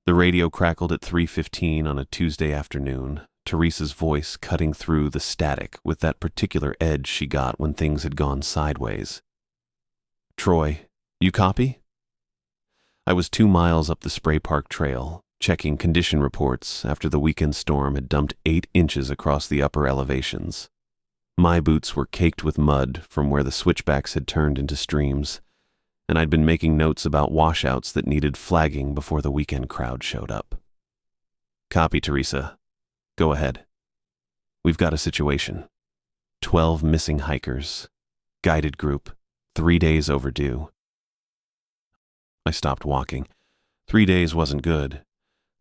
The radio crackled at 3:15 on a Tuesday afternoon, Teresa's voice cutting through the static with that particular edge she got when things had gone sideways. "Troy, you copy?" I was 2 miles up the Spray Park Trail, checking condition reports after the weekend storm had dumped 8 inches across the upper elevations. My boots were caked with mud from where the switchbacks had turned into streams, and I'd been making notes about washouts that needed flagging before the weekend crowd showed up. "Copy, Teresa. Go ahead. We've got a situation. 12 missing hikers. Guided group. 3 days overdue." I stopped walking. 3 days wasn't good.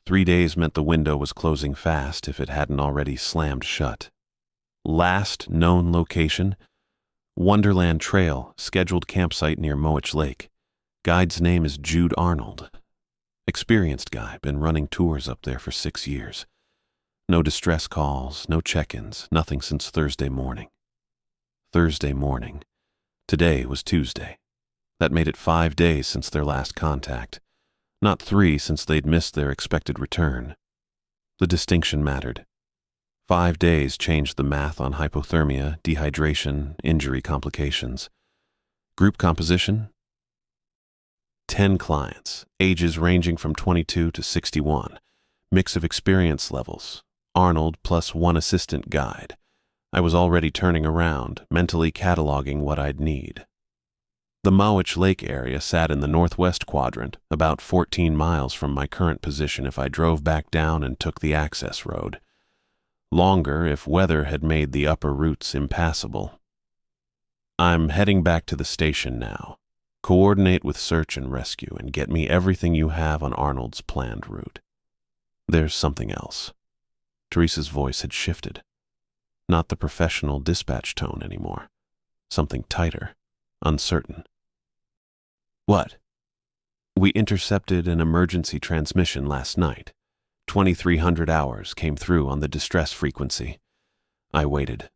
3 days meant the window was closing fast if it hadn't already slammed shut. Last known location? Wonderland Trail, scheduled campsite near Moich Lake. Guide's name is Jude Arnold. Experienced guy, been running tours up there for 6 years. No distress calls, no check-ins, nothing since Thursday morning. Thursday morning. Today was Tuesday. That made it 5 days since their last contact. Not 3 since they'd missed their expected return. The distinction mattered. 5 days changed the math on hypothermia, dehydration, injury complications. Group composition? 10 clients, ages ranging from 22 to 61. Mix of experience levels. Arnold plus 1 assistant guide. I was already turning around, mentally cataloging what I'd need. The Moich Lake area sat in the northwest quadrant, about 14 miles from my current position if I drove back down and took the access road. Longer if weather had made the upper routes impassable. "I'm heading back to the station now. Coordinate with search and rescue and get me everything you have on Arnold's planned route. There's something else." Teresa's voice had shifted. Not the professional dispatch tone anymore. Something tighter, uncertain. "What?" "We intercepted an emergency transmission last night. 2300 hours came through on the distress frequency." I waited.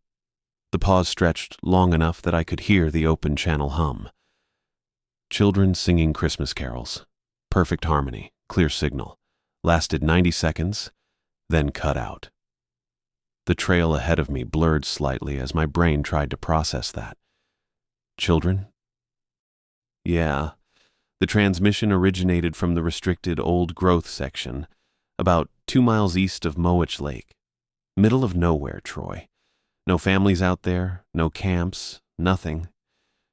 The pause stretched long enough that I could hear the open channel hum. Children singing Christmas carols. Perfect harmony, clear signal. Lasted 90 seconds, then cut out. The trail ahead of me blurred slightly as my brain tried to process that. Children? Yeah. The transmission originated from the restricted old growth section, about 2 miles east of Moich Lake. Middle of nowhere, Troy. No families out there, no camps, nothing.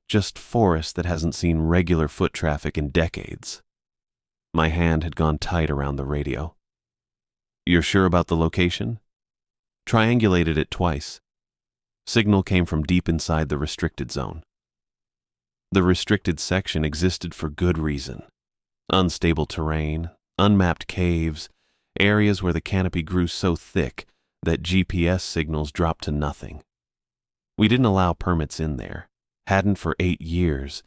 Just forest that hasn't seen regular foot traffic in decades. My hand had gone tight around the radio. "You're sure about the location?" "Triangulated it twice. Signal came from deep inside the restricted zone." The restricted section existed for good reason. Unstable terrain, unmapped caves, areas where the canopy grew so thick that GPS signals dropped to nothing. We didn't allow permits in there. Hadn't for 8 years,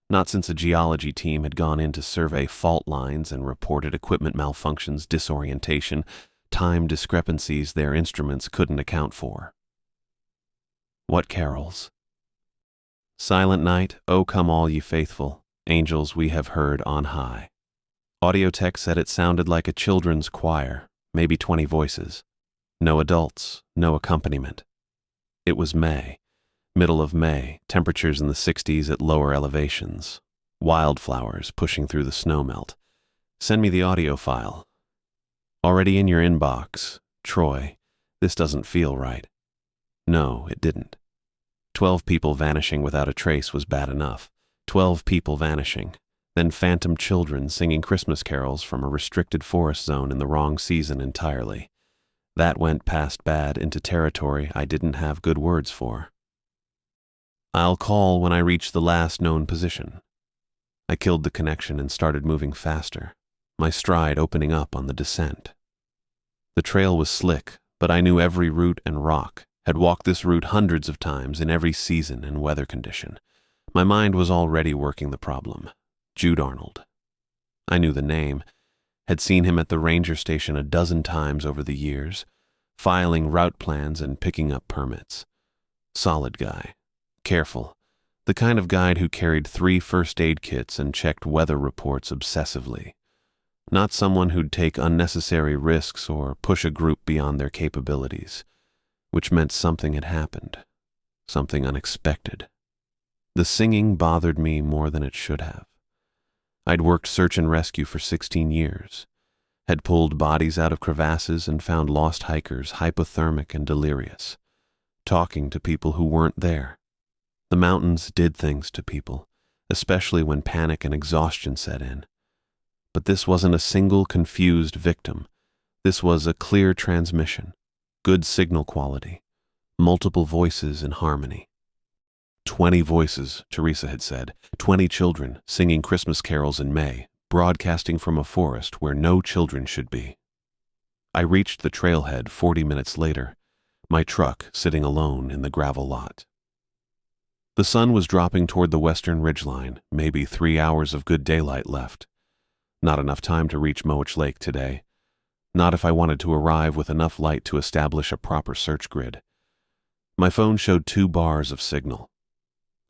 not since a geology team had gone in to survey fault lines and reported equipment malfunctions, disorientation, time discrepancies their instruments couldn't account for. What carols? "Silent Night, O come all ye faithful, angels we have heard on high." Audio tech said it sounded like a children's choir, maybe 20 voices. No adults, no accompaniment. It was May, middle of May, temperatures in the 60s at lower elevations. Wildflowers pushing through the snowmelt. "Send me the audio file." "Already in your inbox. Troy, this doesn't feel right." No, it didn't. 12 people vanishing without a trace was bad enough. 12 people vanishing. Then phantom children singing Christmas carols from a restricted forest zone in the wrong season entirely. That went past bad into territory I didn't have good words for. "I'll call when I reach the last known position." I killed the connection and started moving faster, my stride opening up on the descent. The trail was slick, but I knew every root and rock, had walked this route hundreds of times in every season and weather condition. My mind was already working the problem. Jude Arnold. I knew the name, had seen him at the ranger station a dozen times over the years, filing route plans and picking up permits. Solid guy. Careful. The kind of guide who carried 3 first aid kits and checked weather reports obsessively. Not someone who'd take unnecessary risks or push a group beyond their capabilities, which meant something had happened, something unexpected. The singing bothered me more than it should have. I'd worked search and rescue for 16 years, had pulled bodies out of crevasses and found lost hikers hypothermic and delirious, talking to people who weren't there. The mountains did things to people, especially when panic and exhaustion set in. But this wasn't a single confused victim. This was a clear transmission, good signal quality, multiple voices in harmony. 20 voices, Teresa had said, 20 children singing Christmas carols in May, broadcasting from a forest where no children should be. I reached the trailhead 40 minutes later, my truck sitting alone in the gravel lot. The sun was dropping toward the western ridgeline, maybe 3 hours of good daylight left. Not enough time to reach Moich Lake today. Not if I wanted to arrive with enough light to establish a proper search grid. My phone showed 2 bars of signal.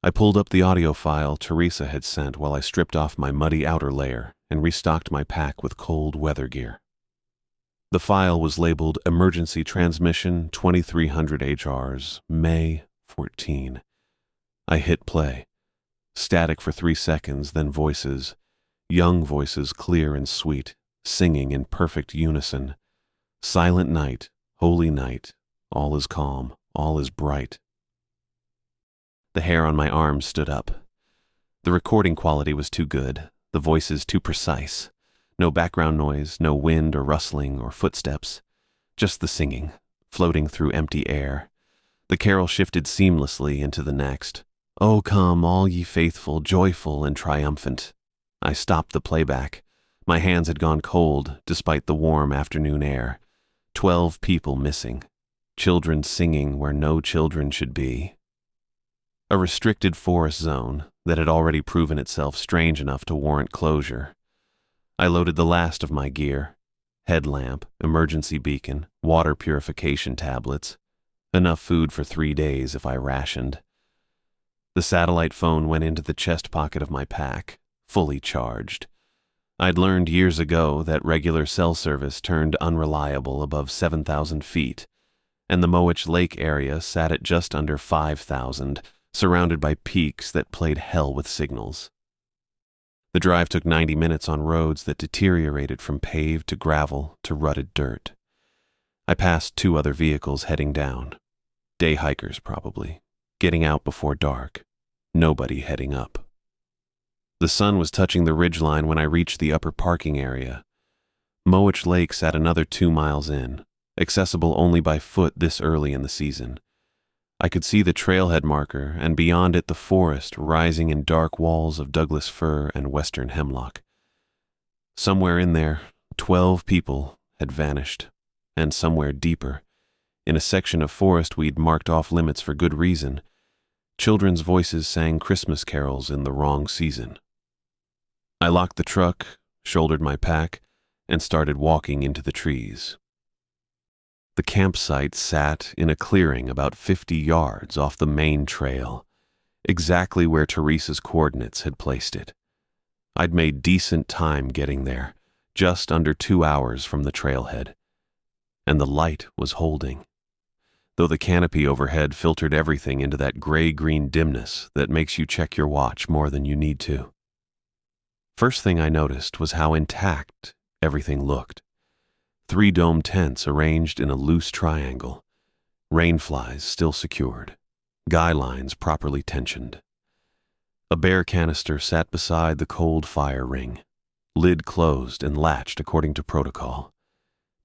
I pulled up the audio file Teresa had sent while I stripped off my muddy outer layer and restocked my pack with cold weather gear. The file was labeled Emergency Transmission 2300 HRs, May 14. I hit play. Static for 3 seconds, then voices. Young voices, clear and sweet, singing in perfect unison. Silent night, holy night, all is calm, all is bright. The hair on my arms stood up. The recording quality was too good, the voices too precise. No background noise, no wind or rustling or footsteps. Just the singing, floating through empty air. The carol shifted seamlessly into the next. "Oh, come, all ye faithful, joyful and triumphant." I stopped the playback. My hands had gone cold, despite the warm afternoon air. 12 people missing. Children singing where no children should be. A restricted forest zone that had already proven itself strange enough to warrant closure. I loaded the last of my gear. Headlamp, emergency beacon, water purification tablets. Enough food for 3 days if I rationed. The satellite phone went into the chest pocket of my pack, fully charged. I'd learned years ago that regular cell service turned unreliable above 7,000 feet, and the Moich Lake area sat at just under 5,000, surrounded by peaks that played hell with signals. The drive took 90 minutes on roads that deteriorated from paved to gravel to rutted dirt. I passed 2 other vehicles heading down. Day hikers, probably. Getting out before dark. Nobody heading up. The sun was touching the ridgeline when I reached the upper parking area. Moich Lake sat another 2 miles in, accessible only by foot this early in the season. I could see the trailhead marker, and beyond it the forest rising in dark walls of Douglas fir and western hemlock. Somewhere in there, 12 people had vanished, and somewhere deeper, in a section of forest we'd marked off limits for good reason, children's voices sang Christmas carols in the wrong season. I locked the truck, shouldered my pack, and started walking into the trees. The campsite sat in a clearing about 50 yards off the main trail, exactly where Teresa's coordinates had placed it. I'd made decent time getting there, just under 2 hours from the trailhead. And the light was holding, though the canopy overhead filtered everything into that gray-green dimness that makes you check your watch more than you need to. First thing I noticed was how intact everything looked. 3 dome tents arranged in a loose triangle, rainflies still secured, guy lines properly tensioned. A bear canister sat beside the cold fire ring, lid closed and latched according to protocol.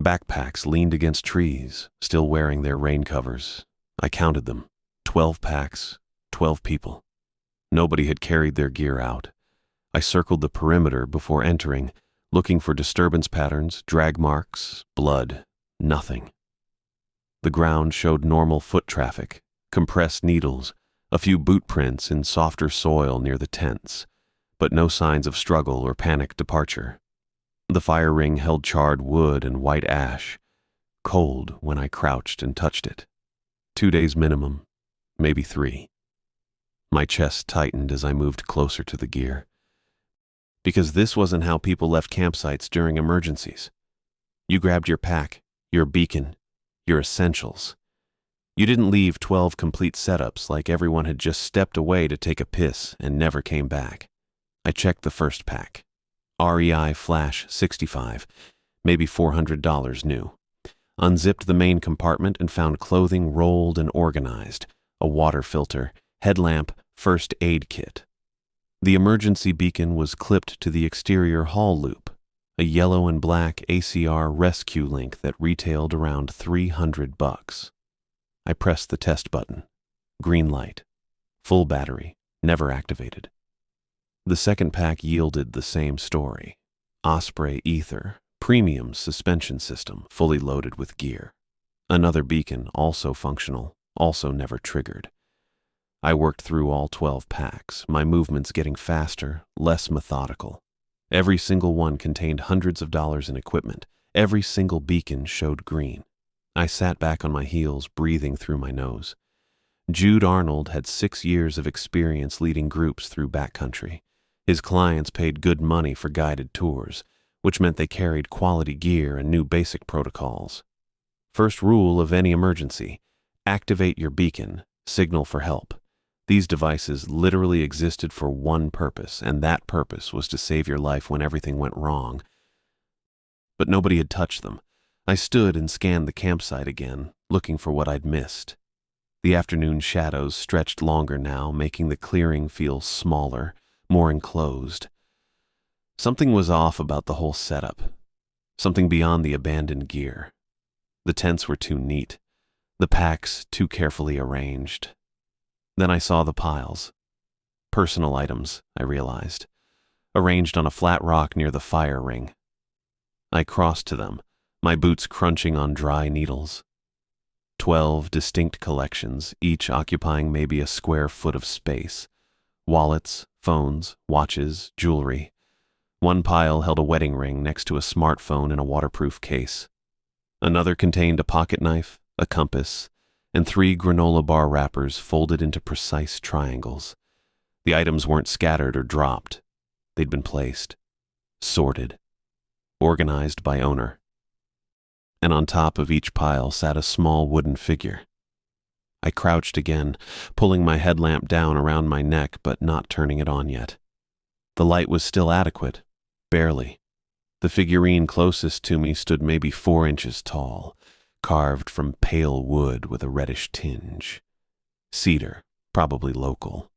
Backpacks leaned against trees, still wearing their rain covers. I counted them, 12 packs, 12 people. Nobody had carried their gear out. I circled the perimeter before entering, looking for disturbance patterns, drag marks, blood, nothing. The ground showed normal foot traffic, compressed needles, a few boot prints in softer soil near the tents, but no signs of struggle or panicked departure. The fire ring held charred wood and white ash, cold when I crouched and touched it. 2 days minimum, maybe 3. My chest tightened as I moved closer to the gear. Because this wasn't how people left campsites during emergencies. You grabbed your pack, your beacon, your essentials. You didn't leave 12 complete setups like everyone had just stepped away to take a piss and never came back. I checked the first pack. REI Flash 65, maybe $400 new. Unzipped the main compartment and found clothing rolled and organized, a water filter, headlamp, first aid kit. The emergency beacon was clipped to the exterior hall loop, a yellow and black ACR rescue link that retailed around $300. I pressed the test button. Green light. Full battery. Never activated. The second pack yielded the same story. Osprey Ether, premium suspension system, fully loaded with gear. Another beacon, also functional, also never triggered. I worked through all 12 packs, my movements getting faster, less methodical. Every single one contained hundreds of dollars in equipment. Every single beacon showed green. I sat back on my heels, breathing through my nose. Jude Arnold had 6 years of experience leading groups through backcountry. His clients paid good money for guided tours, which meant they carried quality gear and knew basic protocols. First rule of any emergency: activate your beacon, signal for help. These devices literally existed for one purpose, and that purpose was to save your life when everything went wrong. But nobody had touched them. I stood and scanned the campsite again, looking for what I'd missed. The afternoon shadows stretched longer now, making the clearing feel smaller, more enclosed. Something was off about the whole setup. Something beyond the abandoned gear. The tents were too neat. The packs too carefully arranged. Then I saw the piles. Personal items, I realized, arranged on a flat rock near the fire ring. I crossed to them, my boots crunching on dry needles. 12 distinct collections, each occupying maybe a square foot of space. Wallets, phones, watches, jewelry. One pile held a wedding ring next to a smartphone in a waterproof case. Another contained a pocket knife, a compass, and 3 granola bar wrappers folded into precise triangles. The items weren't scattered or dropped. They'd been placed, sorted, organized by owner. And on top of each pile sat a small wooden figure. I crouched again, pulling my headlamp down around my neck but not turning it on yet. The light was still adequate, barely. The figurine closest to me stood maybe 4 inches tall, carved from pale wood with a reddish tinge. Cedar, probably local.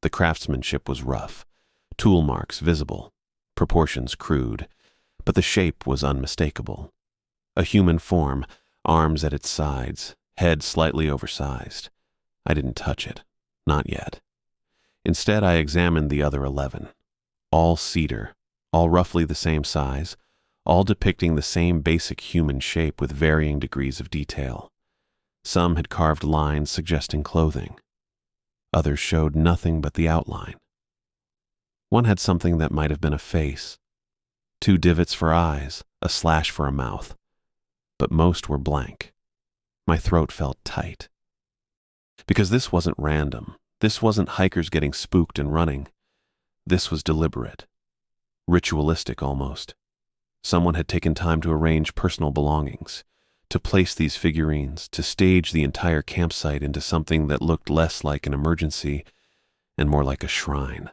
The craftsmanship was rough, tool marks visible, proportions crude, but the shape was unmistakable. A human form, arms at its sides, head slightly oversized. I didn't touch it, not yet. Instead, I examined the other 11. All cedar, all roughly the same size, all depicting the same basic human shape with varying degrees of detail. Some had carved lines suggesting clothing. Others showed nothing but the outline. One had something that might have been a face, 2 divots for eyes, a slash for a mouth, but most were blank. My throat felt tight. Because this wasn't random. This wasn't hikers getting spooked and running. This was deliberate, ritualistic almost. Someone had taken time to arrange personal belongings, to place these figurines, to stage the entire campsite into something that looked less like an emergency and more like a shrine.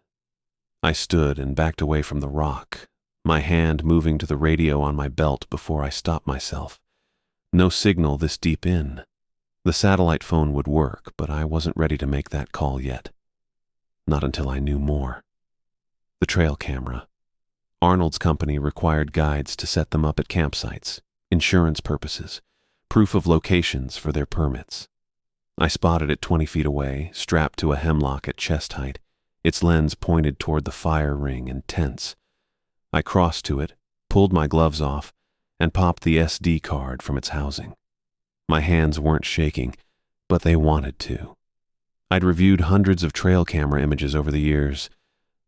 I stood and backed away from the rock, my hand moving to the radio on my belt before I stopped myself. No signal this deep in. The satellite phone would work, but I wasn't ready to make that call yet. Not until I knew more. The trail camera. Arnold's company required guides to set them up at campsites, insurance purposes, proof of locations for their permits. I spotted it 20 feet away, strapped to a hemlock at chest height, its lens pointed toward the fire ring and tents. I crossed to it, pulled my gloves off, and popped the SD card from its housing. My hands weren't shaking, but they wanted to. I'd reviewed hundreds of trail camera images over the years,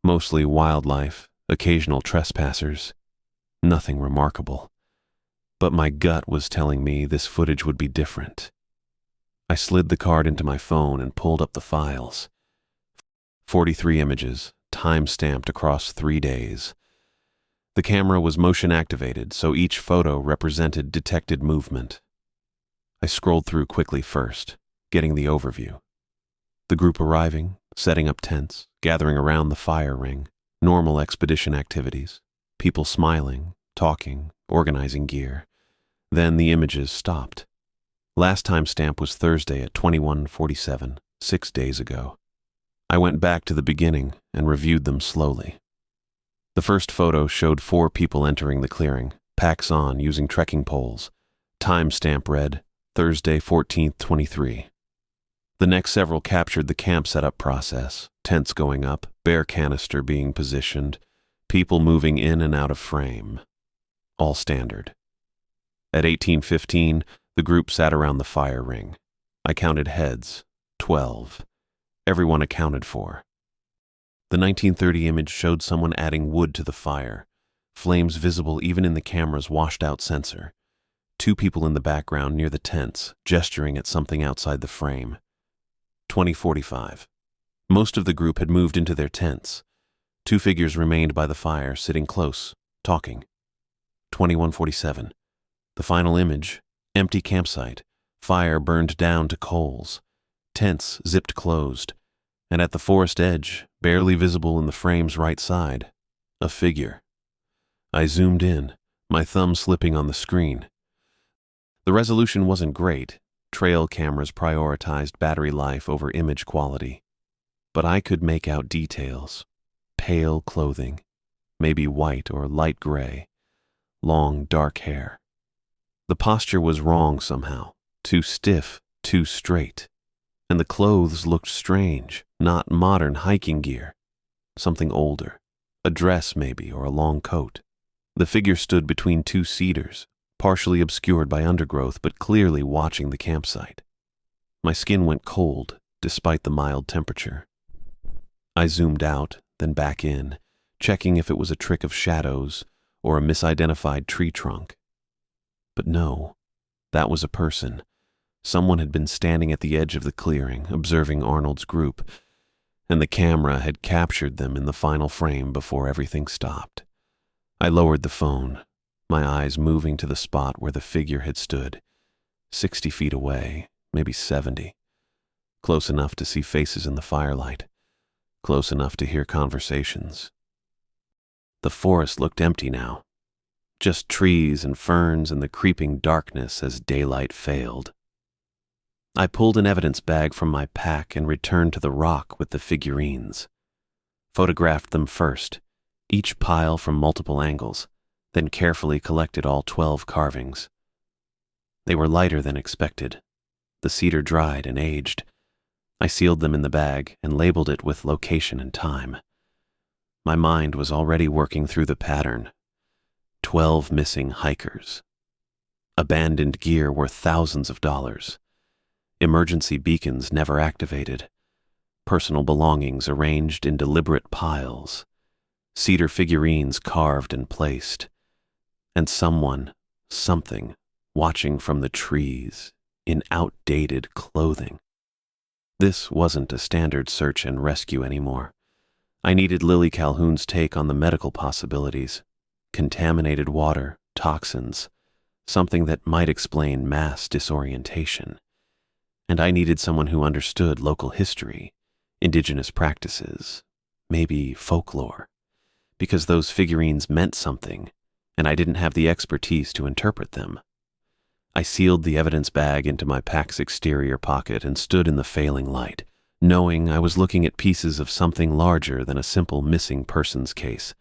mostly wildlife, occasional trespassers. Nothing remarkable. But my gut was telling me this footage would be different. I slid the card into my phone and pulled up the files. 43 images, time-stamped across 3 days. The camera was motion-activated, so each photo represented detected movement. I scrolled through quickly first, getting the overview. The group arriving, setting up tents, gathering around the fire ring, normal expedition activities, people smiling, talking, organizing gear. Then the images stopped. Last timestamp was Thursday at 21:47, 6 days ago. I went back to the beginning and reviewed them slowly. The first photo showed 4 people entering the clearing, packs on using trekking poles. Timestamp read, Thursday 14th, 23. The next several captured the camp setup process, tents going up, bear canister being positioned, people moving in and out of frame. All standard. At 18:15, the group sat around the fire ring. I counted heads, 12. Everyone accounted for. The 1930 image showed someone adding wood to the fire, flames visible even in the camera's washed-out sensor. 2 people in the background near the tents, gesturing at something outside the frame. 20:45. Most of the group had moved into their tents. 2 figures remained by the fire, sitting close, talking. 21:47. The final image, empty campsite, fire burned down to coals, tents zipped closed, and at the forest edge, barely visible in the frame's right side, a figure. I zoomed in, my thumb slipping on the screen. The resolution wasn't great. Trail cameras prioritized battery life over image quality. But I could make out details. Pale clothing, maybe white or light gray, long dark hair. The posture was wrong somehow, too stiff, too straight. And the clothes looked strange, not modern hiking gear. Something older, a dress maybe, or a long coat. The figure stood between 2 cedars, partially obscured by undergrowth but clearly watching the campsite. My skin went cold, despite the mild temperature. I zoomed out, then back in, checking if it was a trick of shadows or a misidentified tree trunk. But no, that was a person. Someone had been standing at the edge of the clearing, observing Arnold's group, and the camera had captured them in the final frame before everything stopped. I lowered the phone, my eyes moving to the spot where the figure had stood, 60 feet away, maybe 70. Close enough to see faces in the firelight, close enough to hear conversations. The forest looked empty now, just trees and ferns and the creeping darkness as daylight failed. I pulled an evidence bag from my pack and returned to the rock with the figurines. Photographed them first, each pile from multiple angles, then carefully collected all 12 carvings. They were lighter than expected. The cedar dried and aged. I sealed them in the bag and labeled it with location and time. My mind was already working through the pattern. 12 missing hikers. Abandoned gear worth thousands of dollars. Emergency beacons never activated. Personal belongings arranged in deliberate piles. Cedar figurines carved and placed. And someone, something, watching from the trees in outdated clothing. This wasn't a standard search and rescue anymore. I needed Lily Calhoun's take on the medical possibilities. Contaminated water, toxins, something that might explain mass disorientation. And I needed someone who understood local history, indigenous practices, maybe folklore, because those figurines meant something, and I didn't have the expertise to interpret them. I sealed the evidence bag into my pack's exterior pocket and stood in the failing light, knowing I was looking at pieces of something larger than a simple missing persons case.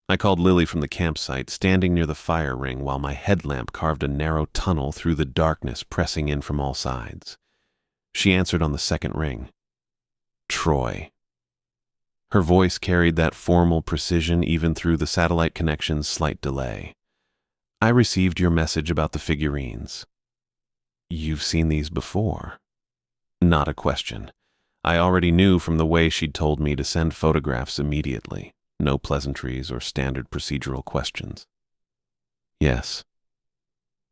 I called Lily from the campsite, standing near the fire ring while my headlamp carved a narrow tunnel through the darkness pressing in from all sides. She answered on the second ring. Troy. Her voice carried that formal precision even through the satellite connection's slight delay. I received your message about the figurines. You've seen these before? Not a question. I already knew from the way she'd told me to send photographs immediately. No pleasantries or standard procedural questions. Yes.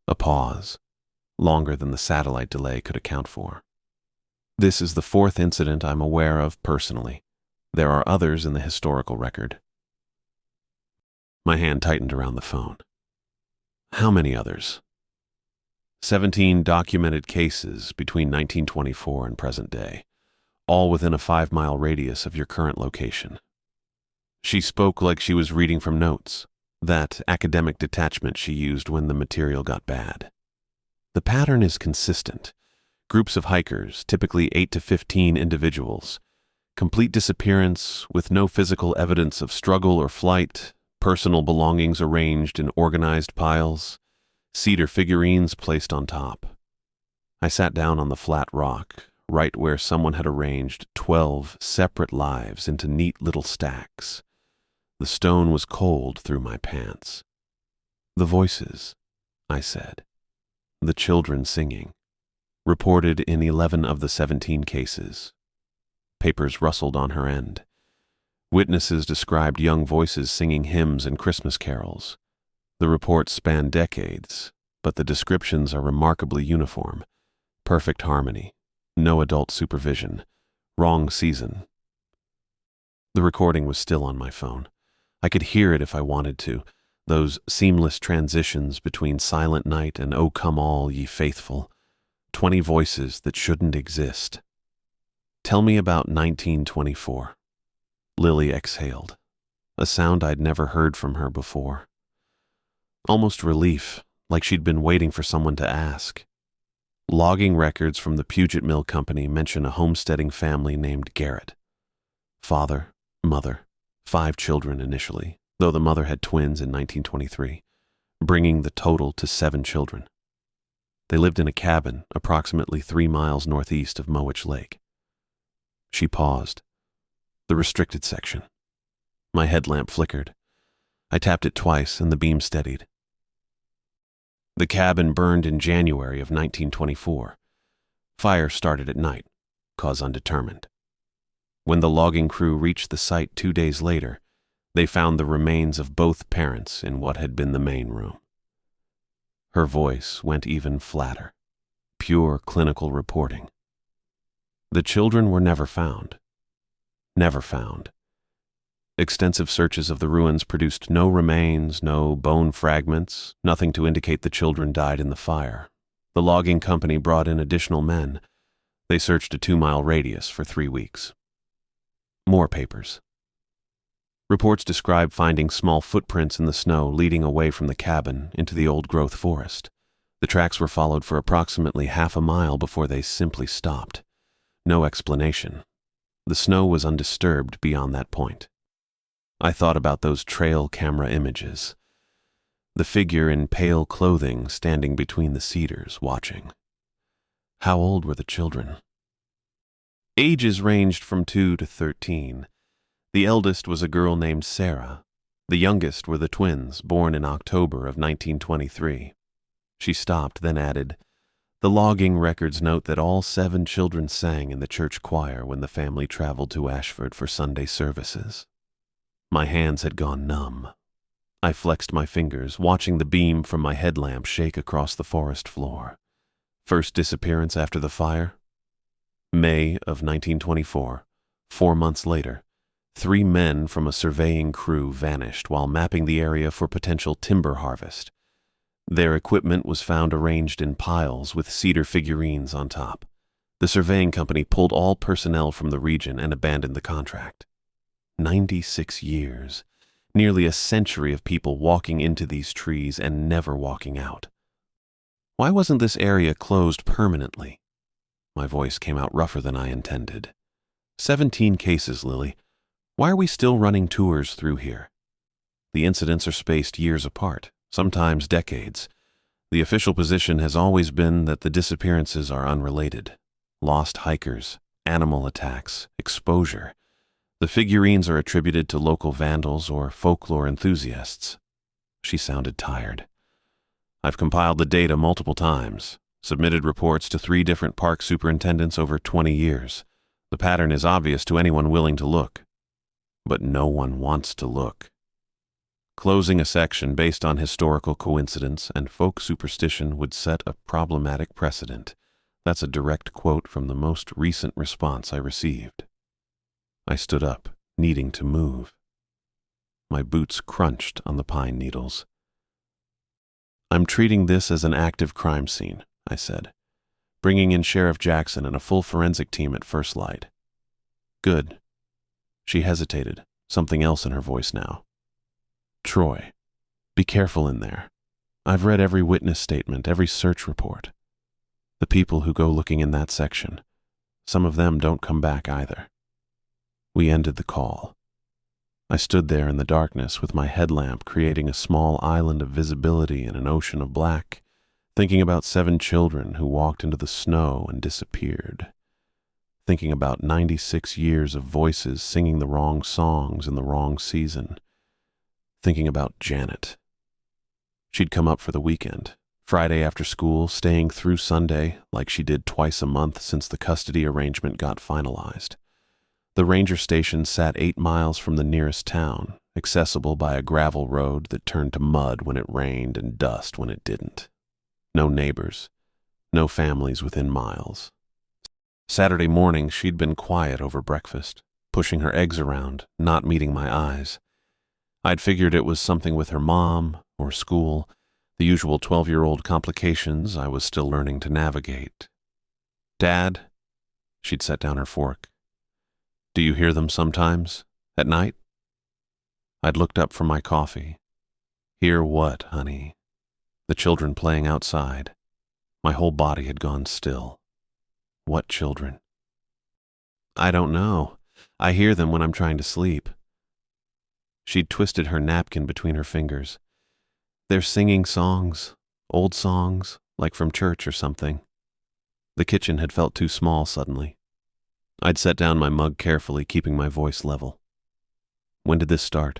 A pause, longer than the satellite delay could account for. This is the 4th incident I'm aware of personally. There are others in the historical record. My hand tightened around the phone. How many others? 17 documented cases between 1924 and present day, all within a 5-mile radius of your current location. She spoke like she was reading from notes, that academic detachment she used when the material got bad. The pattern is consistent. Groups of hikers, typically 8 to 15 individuals, complete disappearance with no physical evidence of struggle or flight, personal belongings arranged in organized piles, cedar figurines placed on top. I sat down on the flat rock, right where someone had arranged 12 separate lives into neat little stacks. The stone was cold through my pants. The voices, I said. The children singing. Reported in 11 of the 17 cases. Papers rustled on her end. Witnesses described young voices singing hymns and Christmas carols. The reports span decades, but the descriptions are remarkably uniform. Perfect harmony. No adult supervision. Wrong season. The recording was still on my phone. I could hear it if I wanted to, those seamless transitions between Silent Night and O Come All Ye Faithful, 20 voices that shouldn't exist. Tell me about 1924. Lily exhaled, a sound I'd never heard from her before. Almost relief, like she'd been waiting for someone to ask. Logging records from the Puget Mill Company mention a homesteading family named Garrett. Father, mother, 5 children initially, though the mother had twins in 1923, bringing the total to 7 children. They lived in a cabin approximately 3 miles northeast of Mowich Lake. She paused. The restricted section. My headlamp flickered. I tapped it twice and the beam steadied. The cabin burned in January of 1924. Fire started at night, cause undetermined. When the logging crew reached the site 2 days later, they found the remains of both parents in what had been the main room. Her voice went even flatter. Pure clinical reporting. The children were never found. Never found. Extensive searches of the ruins produced no remains, no bone fragments, nothing to indicate the children died in the fire. The logging company brought in additional men. They searched a 2-mile radius for 3 weeks. More papers. Reports describe finding small footprints in the snow leading away from the cabin into the old-growth forest. The tracks were followed for approximately half a mile before they simply stopped. No explanation. The snow was undisturbed beyond that point. I thought about those trail camera images. The figure in pale clothing standing between the cedars, watching. How old were the children? Ages ranged from 2 to 13. The eldest was a girl named Sarah. The youngest were the twins, born in October of 1923. She stopped, then added, "The logging records note that all 7 children sang in the church choir when the family traveled to Ashford for Sunday services." My hands had gone numb. I flexed my fingers, watching the beam from my headlamp shake across the forest floor. First disappearance after the fire? May of 1924. 4 months later, 3 men from a surveying crew vanished while mapping the area for potential timber harvest. Their equipment was found arranged in piles with cedar figurines on top. The surveying company pulled all personnel from the region and abandoned the contract. 96 years, nearly a century of people walking into these trees and never walking out. Why wasn't this area closed permanently? My voice came out rougher than I intended. 17 cases, Lily. Why are we still running tours through here? The incidents are spaced years apart, sometimes decades. The official position has always been that the disappearances are unrelated. Lost hikers, animal attacks, exposure. The figurines are attributed to local vandals or folklore enthusiasts. She sounded tired. I've compiled the data multiple times, submitted reports to 3 different park superintendents over 20 years. The pattern is obvious to anyone willing to look. But no one wants to look. Closing a section based on historical coincidence and folk superstition would set a problematic precedent. That's a direct quote from the most recent response I received. I stood up, needing to move. My boots crunched on the pine needles. "I'm treating this as an active crime scene," I said, "bringing in Sheriff Jackson and a full forensic team at first light." "Good." She hesitated, something else in her voice now. "Troy, be careful in there. I've read every witness statement, every search report. The people who go looking in that section, some of them don't come back either." We ended the call. I stood there in the darkness with my headlamp creating a small island of visibility in an ocean of black, thinking about 7 children who walked into the snow and disappeared. Thinking about 96 years of voices singing the wrong songs in the wrong season. Thinking about Janet. She'd come up for the weekend, Friday after school, staying through Sunday like she did twice a month since the custody arrangement got finalized. The ranger station sat 8 miles from the nearest town, accessible by a gravel road that turned to mud when it rained and dust when it didn't. No neighbors, no families within miles. Saturday morning, she'd been quiet over breakfast, pushing her eggs around, not meeting my eyes. I'd figured it was something with her mom or school, the usual 12-year-old complications I was still learning to navigate. "Dad?" She'd set down her fork. "Do you hear them sometimes? At night?" I'd looked up from my coffee. "Hear what, honey?" The children playing outside. My whole body had gone still. "What children?" "I don't know. I hear them when I'm trying to sleep." She'd twisted her napkin between her fingers. "They're singing songs, old songs, like from church or something." The kitchen had felt too small suddenly. I'd set down my mug carefully, keeping my voice level. "When did this start?"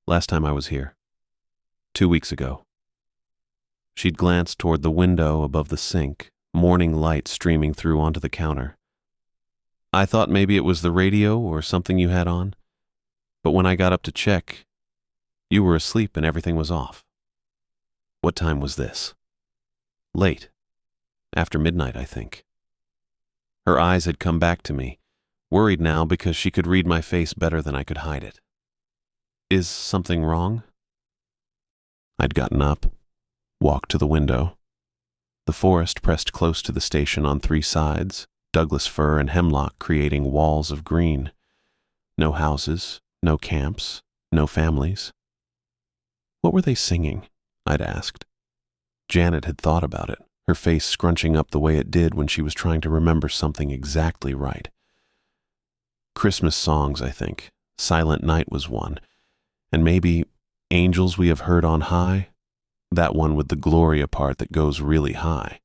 "Last time I was here. 2 weeks ago." She'd glanced toward the window above the sink, morning light streaming through onto the counter. "I thought maybe it was the radio or something you had on, but when I got up to check, you were asleep and everything was off." "What time was this?" "Late. After midnight, I think." Her eyes had come back to me, worried now because she could read my face better than I could hide it. "Is something wrong?" I'd gotten up, walked to the window. The forest pressed close to the station on 3 sides, Douglas fir and hemlock creating walls of green. No houses, no camps, no families. "What were they singing?" I'd asked. Janet had thought about it, her face scrunching up the way it did when she was trying to remember something exactly right. "Christmas songs, I think. Silent Night was one. And maybe Angels We Have Heard on High? That one with the Gloria part that goes really high."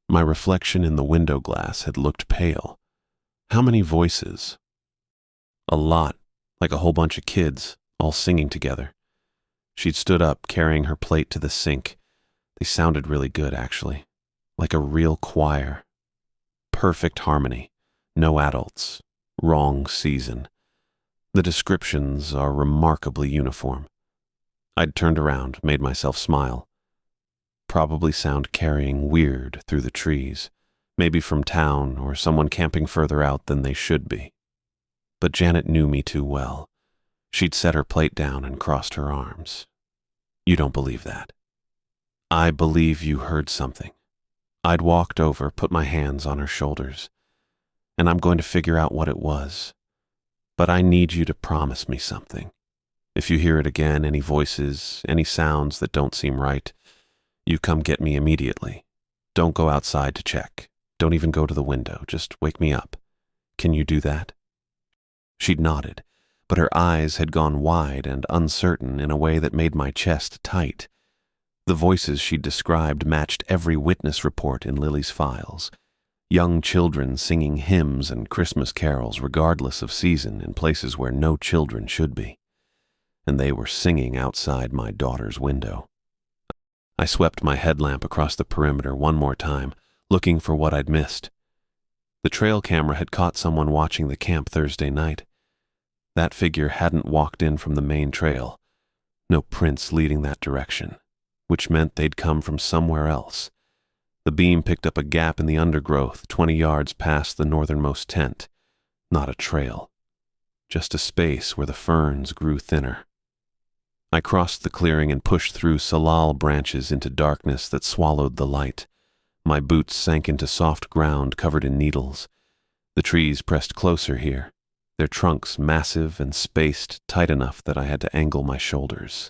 My reflection in the window glass had looked pale. "How many voices?" "A lot, like a whole bunch of kids, all singing together." She'd stood up, carrying her plate to the sink. They sounded really good, actually. Like a real choir. Perfect harmony. No adults. Wrong season. The descriptions are remarkably uniform. I'd turned around, made myself smile. Probably sound carrying weird through the trees, maybe from town or someone camping further out than they should be. But Janet knew me too well. She'd set her plate down and crossed her arms. "You don't believe that." "I believe you heard something." I'd walked over, put my hands on her shoulders. "And I'm going to figure out what it was. But I need you to promise me something. If you hear it again, any voices, any sounds that don't seem right, you come get me immediately. Don't go outside to check. Don't even go to the window. Just wake me up. Can you do that?" She'd nodded, but her eyes had gone wide and uncertain in a way that made my chest tight. The voices she'd described matched every witness report in Lily's files. Young children singing hymns and Christmas carols regardless of season in places where no children should be. And they were singing outside my daughter's window. I swept my headlamp across the perimeter one more time, looking for what I'd missed. The trail camera had caught someone watching the camp Thursday night. That figure hadn't walked in from the main trail. No prints leading that direction, which meant they'd come from somewhere else. The beam picked up a gap in the undergrowth 20 yards past the northernmost tent. Not a trail. just a space where the ferns grew thinner. I crossed the clearing and pushed through salal branches into darkness that swallowed the light. My boots sank into soft ground covered in needles. The trees pressed closer here, their trunks massive and spaced tight enough that I had to angle my shoulders.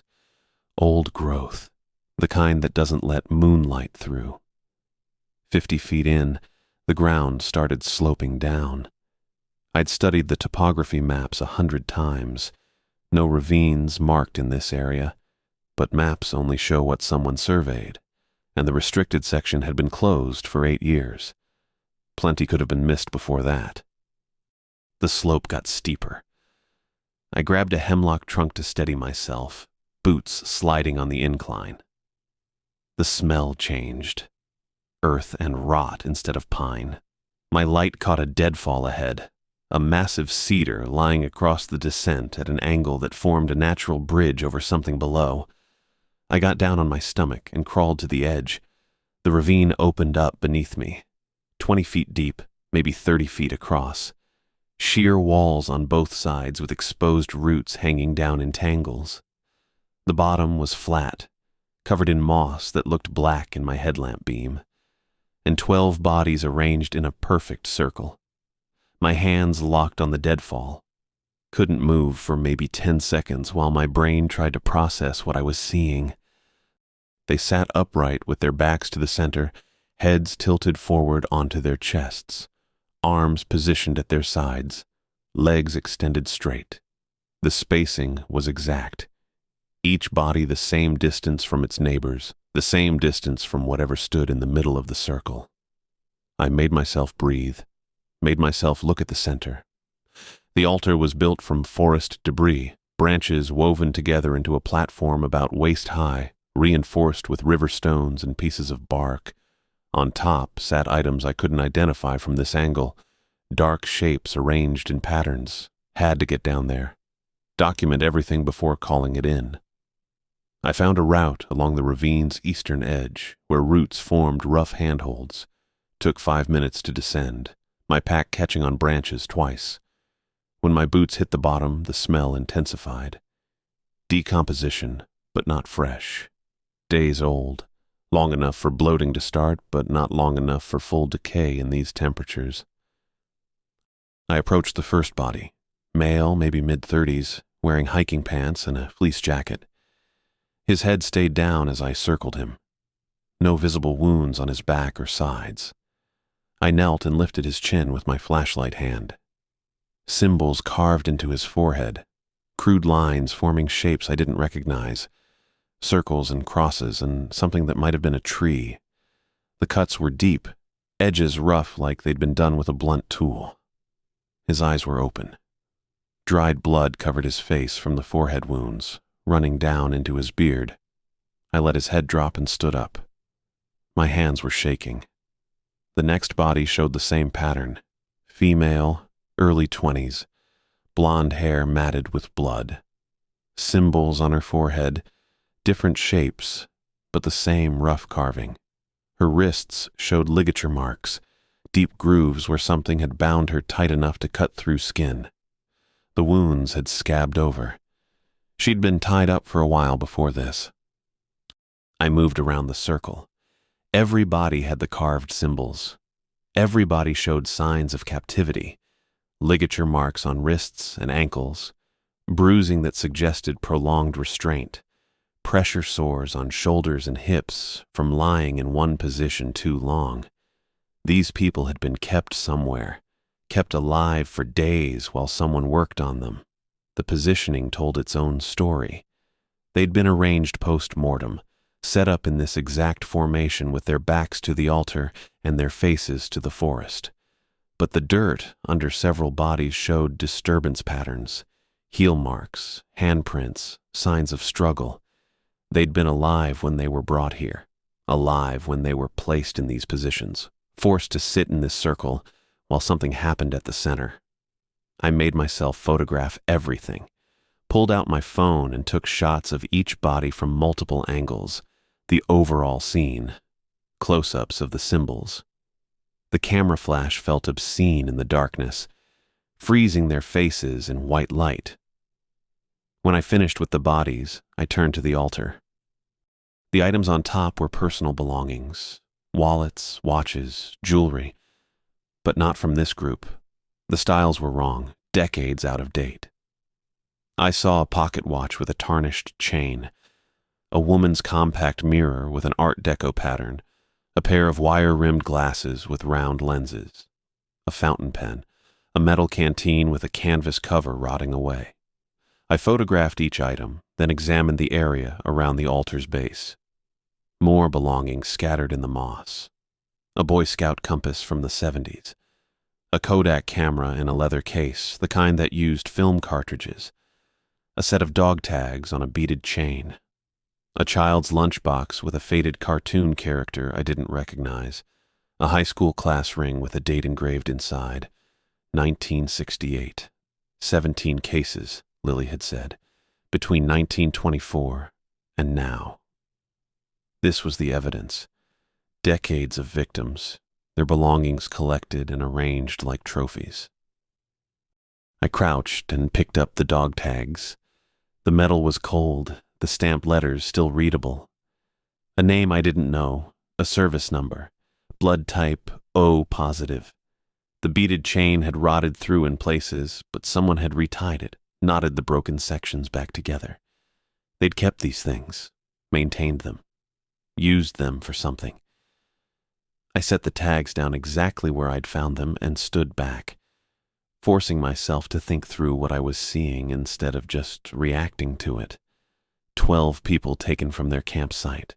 Old growth, the kind that doesn't let moonlight through. 50 feet in, the ground started sloping down. I'd studied the topography maps 100 times. No ravines marked in this area, but maps only show what someone surveyed, and the restricted section had been closed for 8 years. Plenty could have been missed before that. The slope got steeper. I grabbed a hemlock trunk to steady myself, boots sliding on the incline. The smell changed. Earth and rot instead of pine. My light caught a deadfall ahead, a massive cedar lying across the descent at an angle that formed a natural bridge over something below. I got down on my stomach and crawled to the edge. The ravine opened up beneath me, 20 feet deep, maybe 30 feet across. Sheer walls on both sides with exposed roots hanging down in tangles. The bottom was flat, covered in moss that looked black in my headlamp beam, and 12 bodies arranged in a perfect circle. My hands locked on the deadfall. Couldn't move for maybe 10 seconds while my brain tried to process what I was seeing. They sat upright with their backs to the center, heads tilted forward onto their chests, arms positioned at their sides, legs extended straight. The spacing was exact. Each body the same distance from its neighbors, the same distance from whatever stood in the middle of the circle. I made myself breathe, made myself look at the center. The altar was built from forest debris, branches woven together into a platform about waist high, reinforced with river stones and pieces of bark. On top sat items I couldn't identify from this angle, dark shapes arranged in patterns. Had to get down there. Document everything before calling it in. I found a route along the ravine's eastern edge, where roots formed rough handholds. Took 5 minutes to descend, my pack catching on branches twice. When my boots hit the bottom, the smell intensified. Decomposition, but not fresh. Days old, long enough for bloating to start, but not long enough for full decay in these temperatures. I approached the first body, male, maybe mid-30s, wearing hiking pants and a fleece jacket. His head stayed down as I circled him. No visible wounds on his back or sides. I knelt and lifted his chin with my flashlight hand. Symbols carved into his forehead, crude lines forming shapes I didn't recognize, circles and crosses and something that might have been a tree. The cuts were deep, edges rough like they'd been done with a blunt tool. His eyes were open. Dried blood covered his face from the forehead wounds, running down into his beard. I let his head drop and stood up. My hands were shaking. The next body showed the same pattern. Female, early 20s, blonde hair matted with blood. Symbols on her forehead, different shapes, but the same rough carving. Her wrists showed ligature marks, deep grooves where something had bound her tight enough to cut through skin. The wounds had scabbed over. She'd been tied up for a while before this. I moved around the circle. Every body had the carved symbols. Every body showed signs of captivity. Ligature marks on wrists and ankles, bruising that suggested prolonged restraint, pressure sores on shoulders and hips from lying in one position too long. These people had been kept somewhere, kept alive for days while someone worked on them. The positioning told its own story. They'd been arranged post-mortem, set up in this exact formation with their backs to the altar and their faces to the forest. But the dirt under several bodies showed disturbance patterns, heel marks, handprints, signs of struggle. They'd been alive when they were brought here, alive when they were placed in these positions, forced to sit in this circle while something happened at the center. I made myself photograph everything, pulled out my phone and took shots of each body from multiple angles, the overall scene, close-ups of the symbols. The camera flash felt obscene in the darkness. freezing their faces in white light. When I finished with the bodies, I turned to the altar. The items on top were personal belongings, wallets, watches, jewelry, but not from this group. The styles were wrong, decades out of date. I saw a pocket watch with a tarnished chain, a woman's compact mirror with an Art Deco pattern, a pair of wire-rimmed glasses with round lenses, a fountain pen, a metal canteen with a canvas cover rotting away. I photographed each item, then examined the area around the altar's base. More belongings scattered in the moss. A Boy Scout compass from the 70s. A Kodak camera in a leather case, the kind that used film cartridges. A set of dog tags on a beaded chain. A child's lunchbox with a faded cartoon character I didn't recognize. A high school class ring with a date engraved inside. 1968. 17 cases, Lily had said, between 1924 and now. This was the evidence. Decades of victims, their belongings collected and arranged like trophies. I crouched and picked up the dog tags. The metal was cold, the stamped letters still readable. A name I didn't know, a service number, blood type O positive. The beaded chain had rotted through in places, but someone had retied it, knotted the broken sections back together. They'd kept these things, maintained them, used them for something. I set the tags down exactly where I'd found them and stood back, forcing myself to think through what I was seeing instead of just reacting to it. 12 people taken from their campsite,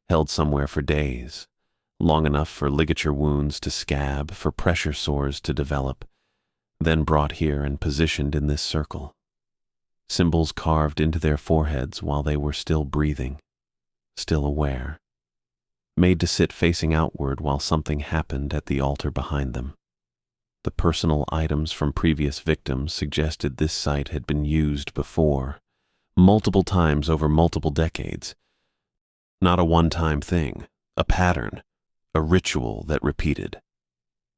held somewhere for days, long enough for ligature wounds to scab, for pressure sores to develop, then brought here and positioned in this circle. Symbols carved into their foreheads while they were still breathing, still aware, made to sit facing outward while something happened at the altar behind them. The personal items from previous victims suggested this site had been used before, multiple times over multiple decades. Not a one-time thing, a pattern, a ritual that repeated.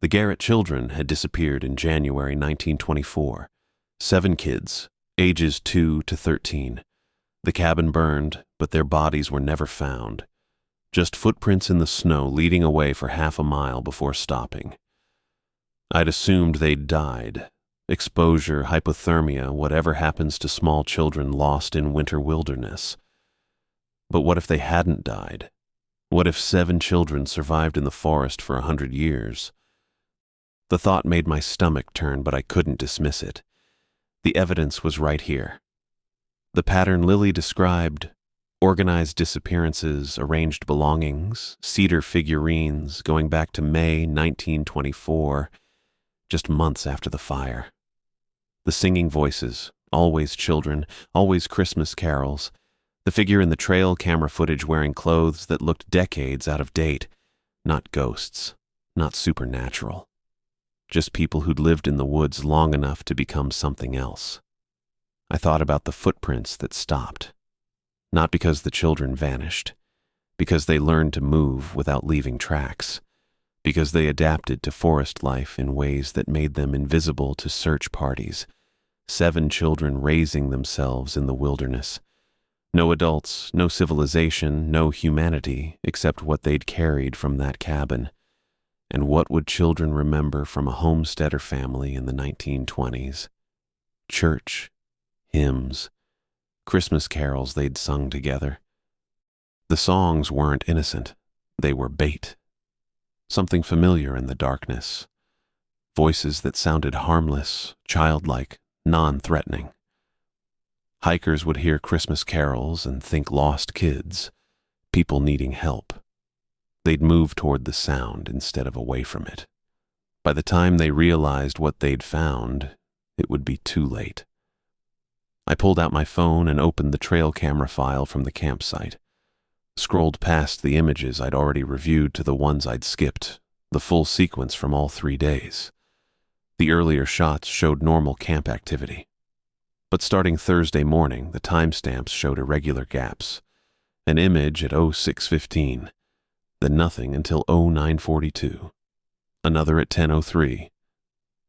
The Garrett children had disappeared in January 1924. 7 kids, ages 2 to 13. The cabin burned, but their bodies were never found. Just footprints in the snow leading away for half a mile before stopping. I'd assumed they'd died. Exposure, hypothermia, whatever happens to small children lost in winter wilderness. But what if they hadn't died? What if 7 children survived in the forest for 100 years? The thought made my stomach turn, but I couldn't dismiss it. The evidence was right here. The pattern Lily described: organized disappearances, arranged belongings, cedar figurines going back to May 1924, just months after the fire. The singing voices, always children, always Christmas carols. The figure in the trail camera footage wearing clothes that looked decades out of date. Not ghosts, not supernatural. Just people who'd lived in the woods long enough to become something else. I thought about the footprints that stopped. Not because the children vanished, because they learned to move without leaving tracks, because they adapted to forest life in ways that made them invisible to search parties. 7 children raising themselves in the wilderness. No adults, no civilization, no humanity, except what they'd carried from that cabin. And what would children remember from a homesteader family in the 1920s? Church, hymns, Christmas carols they'd sung together. The songs weren't innocent. They were bait. Something familiar in the darkness. Voices that sounded harmless, childlike, non-threatening. Hikers would hear Christmas carols and think lost kids, people needing help. They'd move toward the sound instead of away from it. By the time they realized what they'd found, it would be too late. I pulled out my phone and opened the trail camera file from the campsite. Scrolled past the images I'd already reviewed to the ones I'd skipped, the full sequence from all 3 days. The earlier shots showed normal camp activity. But starting Thursday morning, the timestamps showed irregular gaps. An image at 06:15, then nothing until 09:42. Another at 10:03.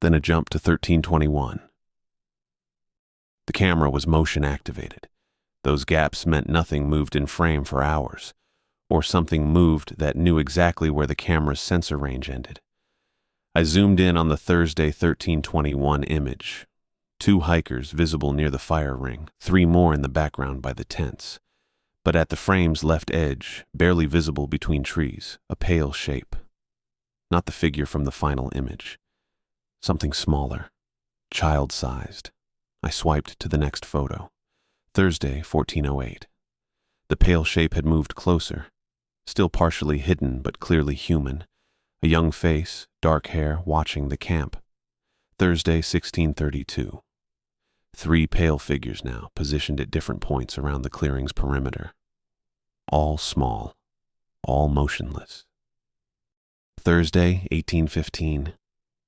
then a jump to 1321. The camera was motion activated. Those gaps meant nothing moved in frame for hours, or something moved that knew exactly where the camera's sensor range ended. I zoomed in on the Thursday 1321 image. 2 hikers visible near the fire ring, 3 more in the background by the tents. But at the frame's left edge, barely visible between trees, a pale shape. Not the figure from the final image. Something smaller, child-sized. I swiped to the next photo. Thursday, 1408. The pale shape had moved closer, still partially hidden but clearly human. A young face, dark hair, watching the camp. Thursday, 1632. 3 pale figures now, positioned at different points around the clearing's perimeter. All small, all motionless. Thursday, 1815.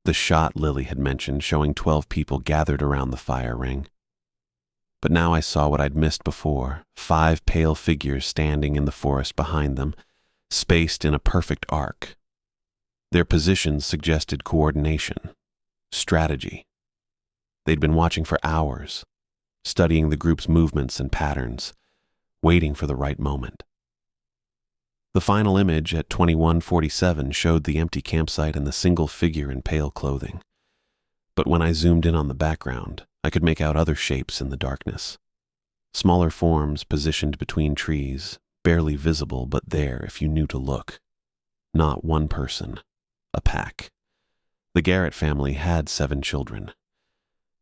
The shot Lily had mentioned, showing 12 people gathered around the fire ring. But now I saw what I'd missed before, 5 pale figures standing in the forest behind them, spaced in a perfect arc. Their positions suggested coordination, strategy. They'd been watching for hours, studying the group's movements and patterns, waiting for the right moment. The final image at 2147 showed the empty campsite and the single figure in pale clothing. But when I zoomed in on the background, I could make out other shapes in the darkness. Smaller forms positioned between trees, barely visible but there if you knew to look. Not one person, a pack. The Garrett family had 7 children.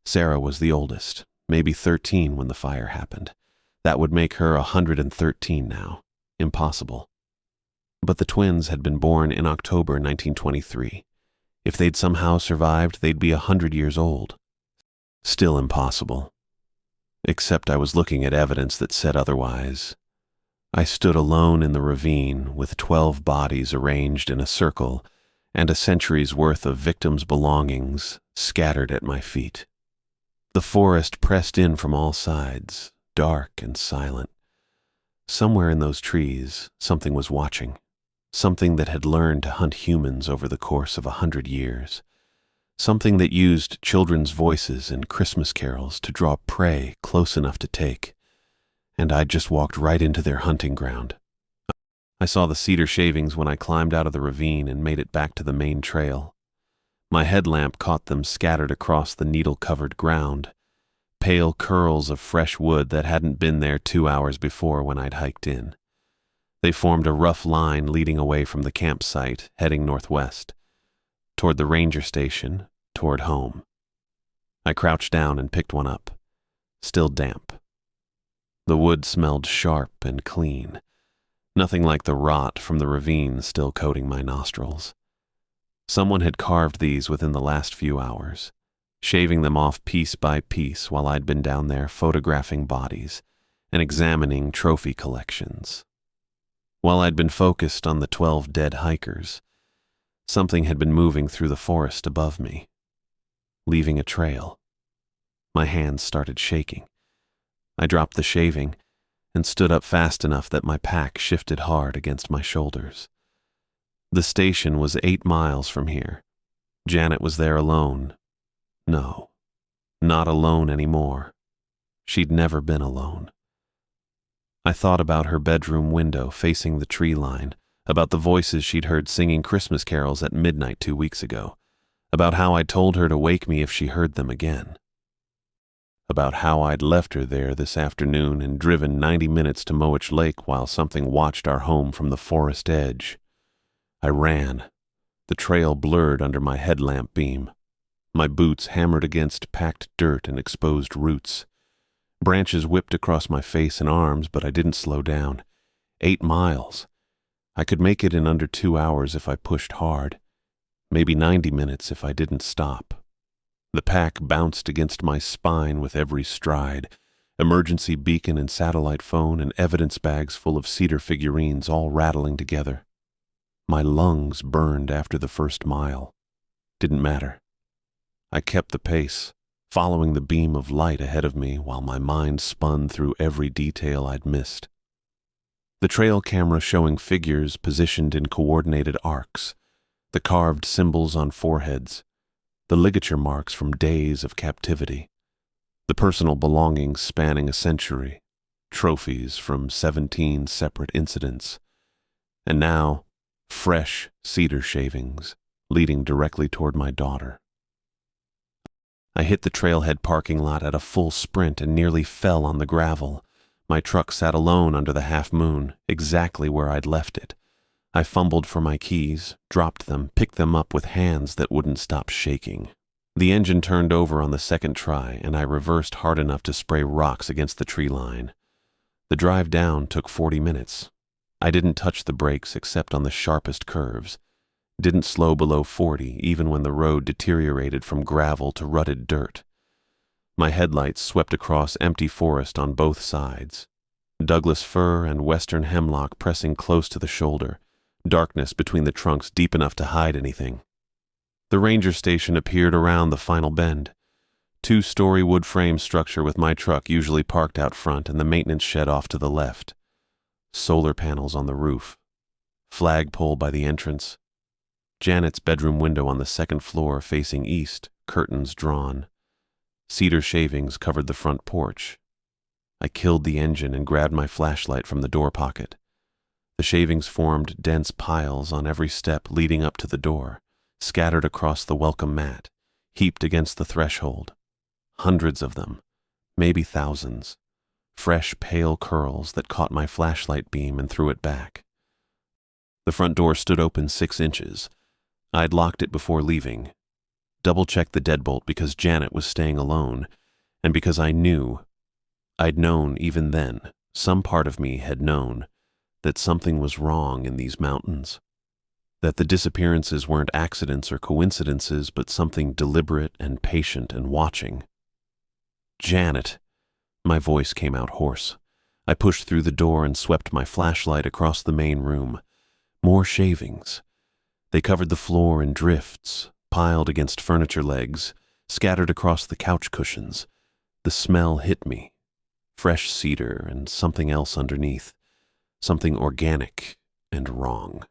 Sarah was the oldest, maybe 13 when the fire happened. That would make her 113 now. Impossible. But the twins had been born in October 1923. If they'd somehow survived, they'd be 100 years old. Still impossible. Except I was looking at evidence that said otherwise. I stood alone in the ravine with 12 bodies arranged in a circle and a century's worth of victims' belongings scattered at my feet. The forest pressed in from all sides, dark and silent. Somewhere in those trees, something was watching. Something that had learned to hunt humans over the course of 100 years. Something that used children's voices and Christmas carols to draw prey close enough to take. And I'd just walked right into their hunting ground. I saw the cedar shavings when I climbed out of the ravine and made it back to the main trail. My headlamp caught them scattered across the needle-covered ground, pale curls of fresh wood that hadn't been there 2 hours before when I'd hiked in. They formed a rough line leading away from the campsite, heading northwest, toward the ranger station, toward home. I crouched down and picked one up, still damp. The wood smelled sharp and clean, nothing like the rot from the ravine still coating my nostrils. Someone had carved these within the last few hours, shaving them off piece by piece while I'd been down there photographing bodies and examining trophy collections. While I'd been focused on the 12 dead hikers, something had been moving through the forest above me, leaving a trail. My hands started shaking. I dropped the shaving and stood up fast enough that my pack shifted hard against my shoulders. The station was 8 miles from here. Janet was there alone. No, not alone anymore. She'd never been alone. I thought about her bedroom window facing the tree line, about the voices she'd heard singing Christmas carols at midnight 2 weeks ago, about how I'd told her to wake me if she heard them again, about how I'd left her there this afternoon and driven 90 minutes to Mowich Lake while something watched our home from the forest edge. I ran. The trail blurred under my headlamp beam. My boots hammered against packed dirt and exposed roots. Branches whipped across my face and arms, but I didn't slow down. 8 miles. I could make it in under 2 hours if I pushed hard. Maybe 90 minutes if I didn't stop. The pack bounced against my spine with every stride. Emergency beacon and satellite phone and evidence bags full of cedar figurines all rattling together. My lungs burned after the first mile. Didn't matter. I kept the pace, following the beam of light ahead of me while my mind spun through every detail I'd missed. The trail camera showing figures positioned in coordinated arcs, the carved symbols on foreheads, the ligature marks from days of captivity, the personal belongings spanning a century, trophies from 17 separate incidents, and now, fresh cedar shavings leading directly toward my daughter. I hit the trailhead parking lot at a full sprint and nearly fell on the gravel. My truck sat alone under the half moon, exactly where I'd left it. I fumbled for my keys, dropped them, picked them up with hands that wouldn't stop shaking. The engine turned over on the second try, and I reversed hard enough to spray rocks against the tree line. The drive down took 40 minutes. I didn't touch the brakes except on the sharpest curves. Didn't slow below 40, even when the road deteriorated from gravel to rutted dirt. My headlights swept across empty forest on both sides. Douglas fir and western hemlock pressing close to the shoulder, darkness between the trunks deep enough to hide anything. The ranger station appeared around the final bend. 2-story wood frame structure with my truck usually parked out front and the maintenance shed off to the left. Solar panels on the roof. Flagpole by the entrance. Janet's bedroom window on the second floor facing east, curtains drawn. Cedar shavings covered the front porch. I killed the engine and grabbed my flashlight from the door pocket. The shavings formed dense piles on every step leading up to the door, scattered across the welcome mat, heaped against the threshold. Hundreds of them, maybe thousands. Fresh, pale curls that caught my flashlight beam and threw it back. The front door stood open 6 inches. I'd locked it before leaving. Double-checked the deadbolt because Janet was staying alone, and because I'd known even then, some part of me had known, that something was wrong in these mountains. That the disappearances weren't accidents or coincidences, but something deliberate and patient and watching. Janet! My voice came out hoarse. I pushed through the door and swept my flashlight across the main room. More shavings. They covered the floor in drifts, piled against furniture legs, scattered across the couch cushions. The smell hit me. Fresh cedar and something else underneath. Something organic and wrong.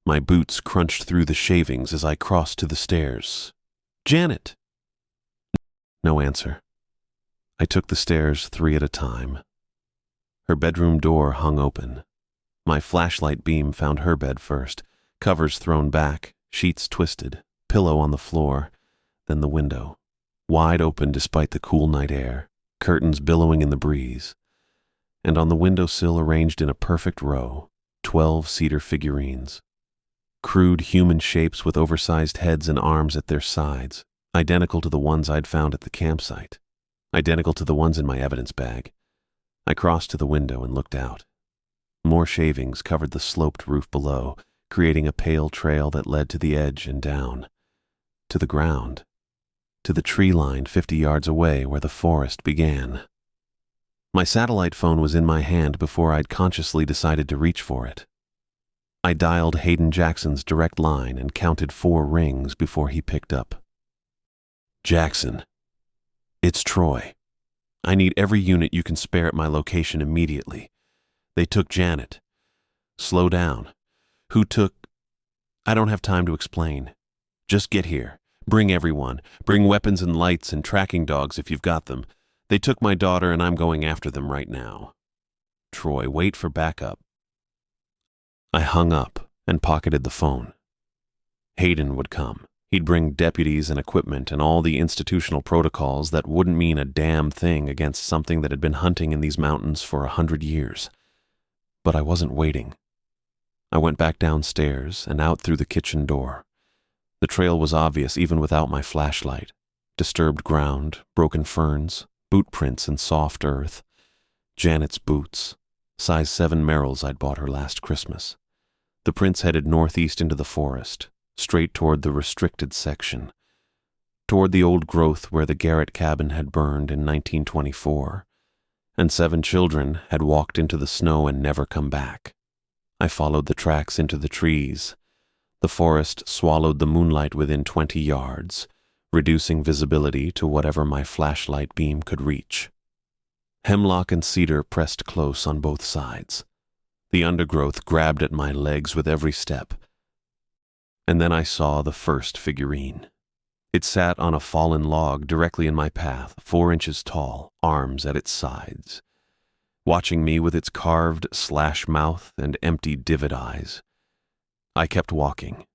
My boots crunched through the shavings as I crossed to the stairs. Janet! No answer. I took the stairs 3 at a time. Her bedroom door hung open. My flashlight beam found her bed first, covers thrown back, sheets twisted, pillow on the floor, then the window, wide open despite the cool night air, curtains billowing in the breeze. And on the windowsill arranged in a perfect row, 12 cedar figurines. Crude human shapes with oversized heads and arms at their sides, identical to the ones I'd found at the campsite. Identical to the ones in my evidence bag. I crossed to the window and looked out. More shavings covered the sloped roof below, creating a pale trail that led to the edge and down. To the ground. To the tree line 50 yards away where the forest began. My satellite phone was in my hand before I'd consciously decided to reach for it. I dialed Hayden Jackson's direct line and counted 4 rings before he picked up. Jackson. It's Troy. I need every unit you can spare at my location immediately. They took Janet. Slow down. Who took... I don't have time to explain. Just get here. Bring everyone. Bring weapons and lights and tracking dogs if you've got them. They took my daughter and I'm going after them right now. Troy, wait for backup. I hung up and pocketed the phone. Hayden would come. He'd bring deputies and equipment and all the institutional protocols that wouldn't mean a damn thing against something that had been hunting in these mountains for 100 years. But I wasn't waiting. I went back downstairs and out through the kitchen door. The trail was obvious even without my flashlight. Disturbed ground, broken ferns, boot prints in soft earth. Janet's boots, size 7 Merrells I'd bought her last Christmas. The prints headed northeast into the forest, straight toward the restricted section, toward the old growth where the Garrett cabin had burned in 1924, and 7 children had walked into the snow and never come back. I followed the tracks into the trees. The forest swallowed the moonlight within 20 yards, reducing visibility to whatever my flashlight beam could reach. Hemlock and cedar pressed close on both sides. The undergrowth grabbed at my legs with every step. And then I saw the first figurine. It sat on a fallen log directly in my path, 4 inches tall, arms at its sides, watching me with its carved slash mouth and empty divot eyes. I kept walking,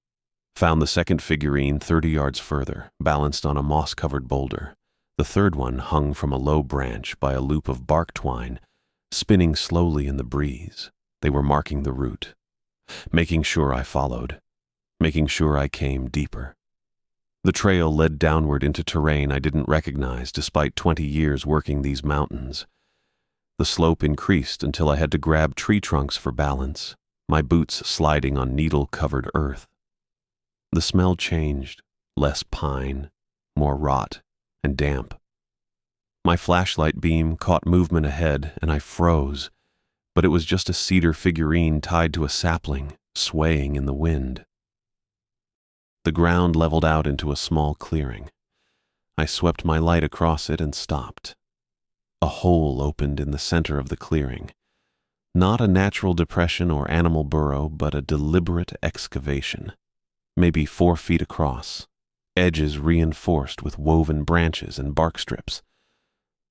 found the second figurine 30 yards further, balanced on a moss-covered boulder. The third one hung from a low branch by a loop of bark twine, spinning slowly in the breeze. They were marking the route, making sure I followed, making sure I came deeper. The trail led downward into terrain I didn't recognize despite 20 years working these mountains. The slope increased until I had to grab tree trunks for balance, my boots sliding on needle-covered earth. The smell changed, less pine, more rot and damp. My flashlight beam caught movement ahead and I froze, but it was just a cedar figurine tied to a sapling, swaying in the wind. The ground leveled out into a small clearing. I swept my light across it and stopped. A hole opened in the center of the clearing. Not a natural depression or animal burrow, but a deliberate excavation. Maybe 4 feet across, edges reinforced with woven branches and bark strips.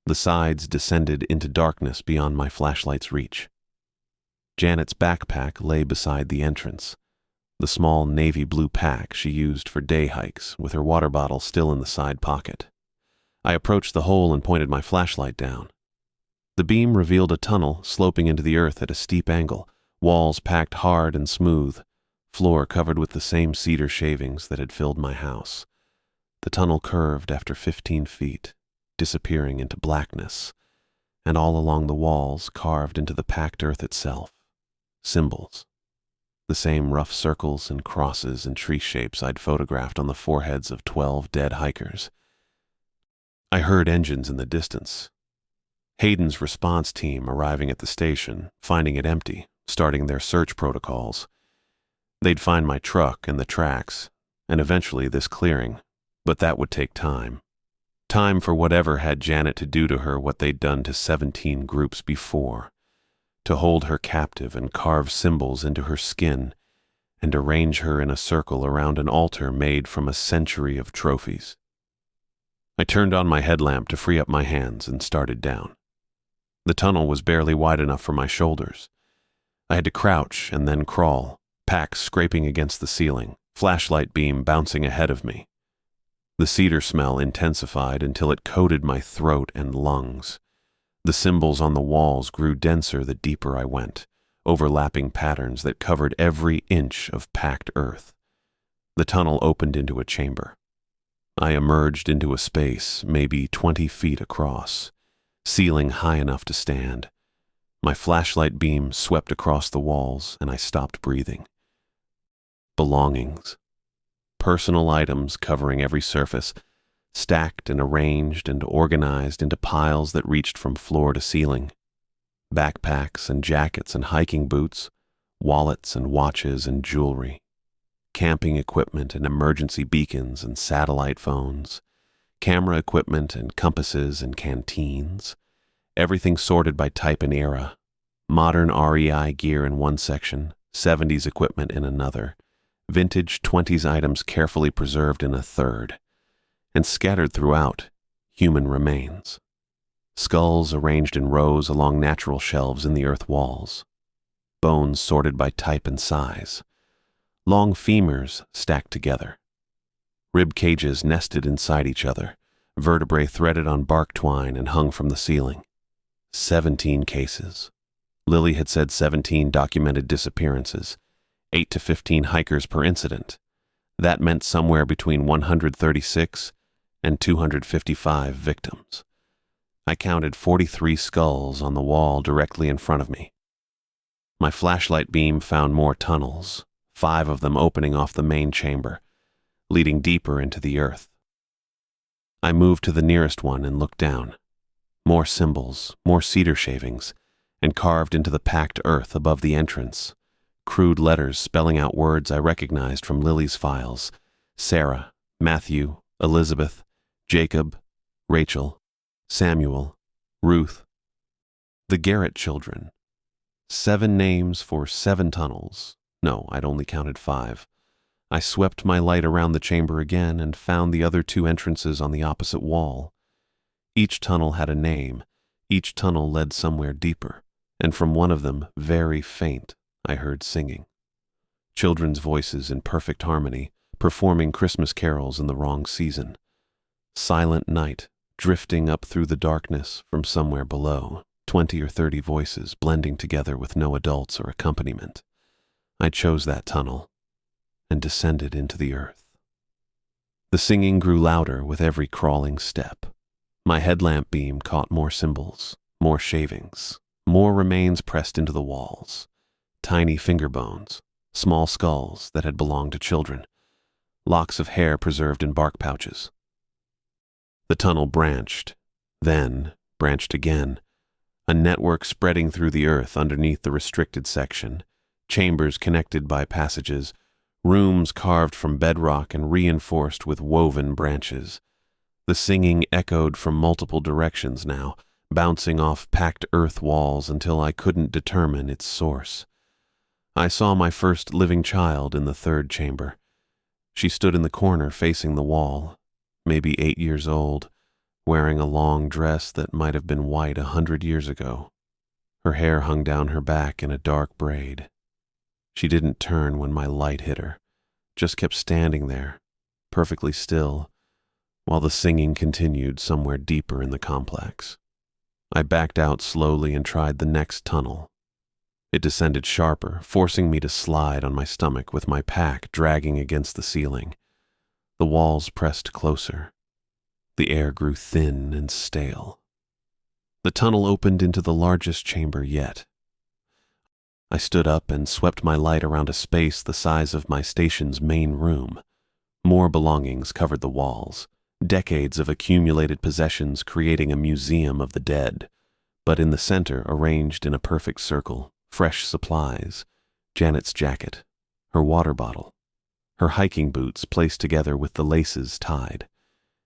The sides descended into darkness beyond my flashlight's reach. Janet's backpack lay beside the entrance, the small navy blue pack she used for day hikes, with her water bottle still in the side pocket. I approached the hole and pointed my flashlight down. The beam revealed a tunnel sloping into the earth at a steep angle, walls packed hard and smooth, floor covered with the same cedar shavings that had filled my house. The tunnel curved after 15 feet, disappearing into blackness, and all along the walls, carved into the packed earth itself, symbols. The same rough circles and crosses and tree shapes I'd photographed on the foreheads of 12 dead hikers. I heard engines in the distance. Hayden's response team arriving at the station, finding it empty, starting their search protocols. They'd find my truck and the tracks, and eventually this clearing, but that would take time. Time for whatever had Janet to do to her what they'd done to 17 groups before. To hold her captive and carve symbols into her skin and arrange her in a circle around an altar made from a century of trophies. I turned on my headlamp to free up my hands and started down. The tunnel was barely wide enough for my shoulders. I had to crouch and then crawl, pack scraping against the ceiling, flashlight beam bouncing ahead of me. The cedar smell intensified until it coated my throat and lungs. The symbols on the walls grew denser the deeper I went, overlapping patterns that covered every inch of packed earth. The tunnel opened into a chamber. I emerged into a space maybe 20 feet across, ceiling high enough to stand. My flashlight beam swept across the walls and I stopped breathing. Belongings. Personal items covering every surface, stacked and arranged and organized into piles that reached from floor to ceiling. Backpacks and jackets and hiking boots, wallets and watches and jewelry, camping equipment and emergency beacons and satellite phones, camera equipment and compasses and canteens, everything sorted by type and era, modern REI gear in one section, 70s equipment in another, vintage 20s items carefully preserved in a third, and scattered throughout, human remains. Skulls arranged in rows along natural shelves in the earth walls. Bones sorted by type and size. Long femurs stacked together. Rib cages nested inside each other, vertebrae threaded on bark twine and hung from the ceiling. 17 cases. Lily had said 17 documented disappearances, 8 to 15 hikers per incident. That meant somewhere between 136 and 255 victims. I counted 43 skulls on the wall directly in front of me. My flashlight beam found more tunnels, 5 of them opening off the main chamber, leading deeper into the earth. I moved to the nearest one and looked down. More symbols, more cedar shavings, and carved into the packed earth above the entrance, crude letters spelling out words I recognized from Lily's files: Sarah, Matthew, Elizabeth, Jacob, Rachel, Samuel, Ruth. The Garrett children. 7 names for 7 tunnels. No, I'd only counted 5. I swept my light around the chamber again and found the other two entrances on the opposite wall. Each tunnel had a name. Each tunnel led somewhere deeper, and from one of them, very faint, I heard singing. Children's voices in perfect harmony, performing Christmas carols in the wrong season. Silent night, drifting up through the darkness from somewhere below, 20 or 30 voices blending together with no adults or accompaniment. I chose that tunnel and descended into the earth. The singing grew louder with every crawling step. My headlamp beam caught more symbols, more shavings, more remains pressed into the walls, tiny finger bones, small skulls that had belonged to children, locks of hair preserved in bark pouches. The tunnel branched, then branched again, a network spreading through the earth underneath the restricted section, chambers connected by passages, rooms carved from bedrock and reinforced with woven branches. The singing echoed from multiple directions now, bouncing off packed earth walls until I couldn't determine its source. I saw my first living child in the third chamber. She stood in the corner facing the wall, maybe 8 years old, wearing a long dress that might have been white 100 years ago. Her hair hung down her back in a dark braid. She didn't turn when my light hit her, just kept standing there, perfectly still, while the singing continued somewhere deeper in the complex. I backed out slowly and tried the next tunnel. It descended sharper, forcing me to slide on my stomach with my pack dragging against the ceiling. The walls pressed closer. The air grew thin and stale. The tunnel opened into the largest chamber yet. I stood up and swept my light around a space the size of my station's main room. More belongings covered the walls, decades of accumulated possessions creating a museum of the dead. But in the center, arranged in a perfect circle, fresh supplies, Janet's jacket, her water bottle, her hiking boots placed together with the laces tied,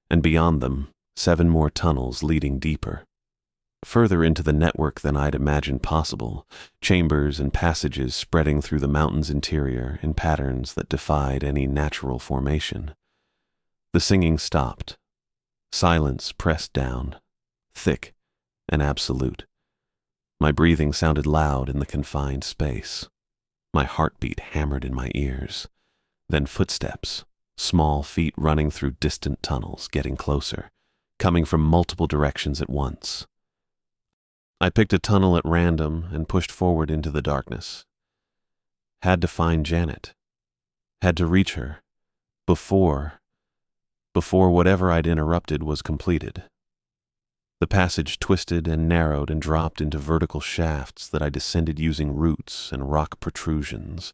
and beyond them, 7 more tunnels leading deeper. Further into the network than I'd imagined possible, chambers and passages spreading through the mountain's interior in patterns that defied any natural formation. The singing stopped. Silence pressed down, thick and absolute. My breathing sounded loud in the confined space. My heartbeat hammered in my ears. Then footsteps, small feet running through distant tunnels, getting closer, coming from multiple directions at once. I picked a tunnel at random and pushed forward into the darkness. Had to find Janet. Had to reach her before whatever I'd interrupted was completed. The passage twisted and narrowed and dropped into vertical shafts that I descended using roots and rock protrusions,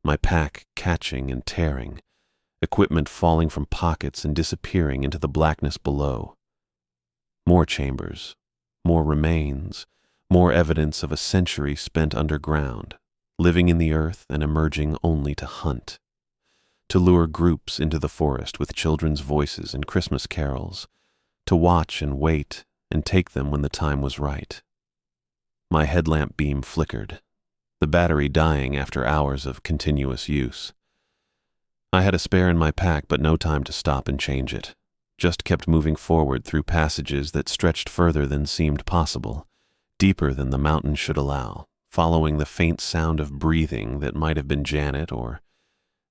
my pack catching and tearing, equipment falling from pockets and disappearing into the blackness below. More chambers, more remains, more evidence of a century spent underground, living in the earth and emerging only to hunt, to lure groups into the forest with children's voices and Christmas carols, to watch and wait and take them when the time was right. My headlamp beam flickered, the battery dying after hours of continuous use. I had a spare in my pack, but no time to stop and change it. Just kept moving forward through passages that stretched further than seemed possible, deeper than the mountain should allow, following the faint sound of breathing that might have been Janet or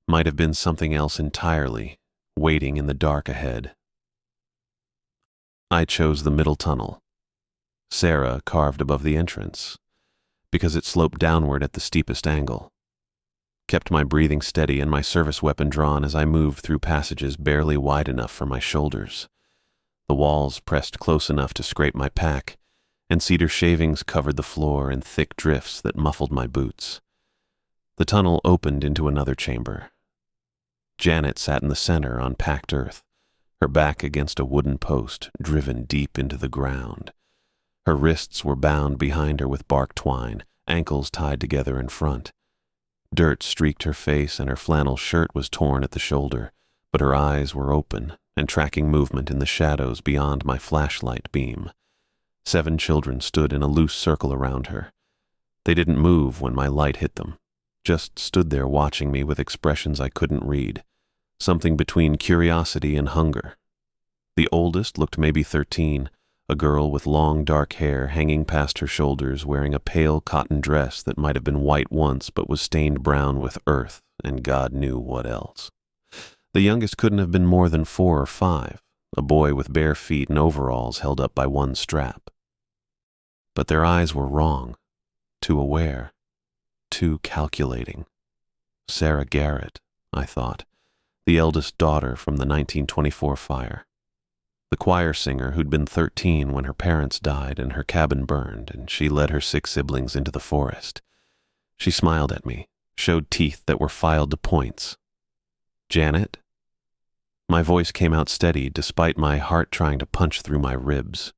might have been something else entirely, waiting in the dark ahead. I chose the middle tunnel, Sarah carved above the entrance, because it sloped downward at the steepest angle. Kept my breathing steady and my service weapon drawn as I moved through passages barely wide enough for my shoulders. The walls pressed close enough to scrape my pack, and cedar shavings covered the floor in thick drifts that muffled my boots. The tunnel opened into another chamber. Janet sat in the center on packed earth, her back against a wooden post driven deep into the ground. Her wrists were bound behind her with bark twine, ankles tied together in front. Dirt streaked her face and her flannel shirt was torn at the shoulder, but her eyes were open and tracking movement in the shadows beyond my flashlight beam. 7 children stood in a loose circle around her. They didn't move when my light hit them, just stood there watching me with expressions I couldn't read, something between curiosity and hunger. The oldest looked maybe 13, a girl with long dark hair hanging past her shoulders, wearing a pale cotton dress that might have been white once but was stained brown with earth and God knew what else. The youngest couldn't have been more than 4 or 5, a boy with bare feet and overalls held up by one strap. But their eyes were wrong, too aware, too calculating. Sarah Garrett, I thought, the eldest daughter from the 1924 fire. The choir singer who'd been 13 when her parents died and her cabin burned, and she led her 6 siblings into the forest. She smiled at me, showed teeth that were filed to points. Janet? My voice came out steady despite my heart trying to punch through my ribs.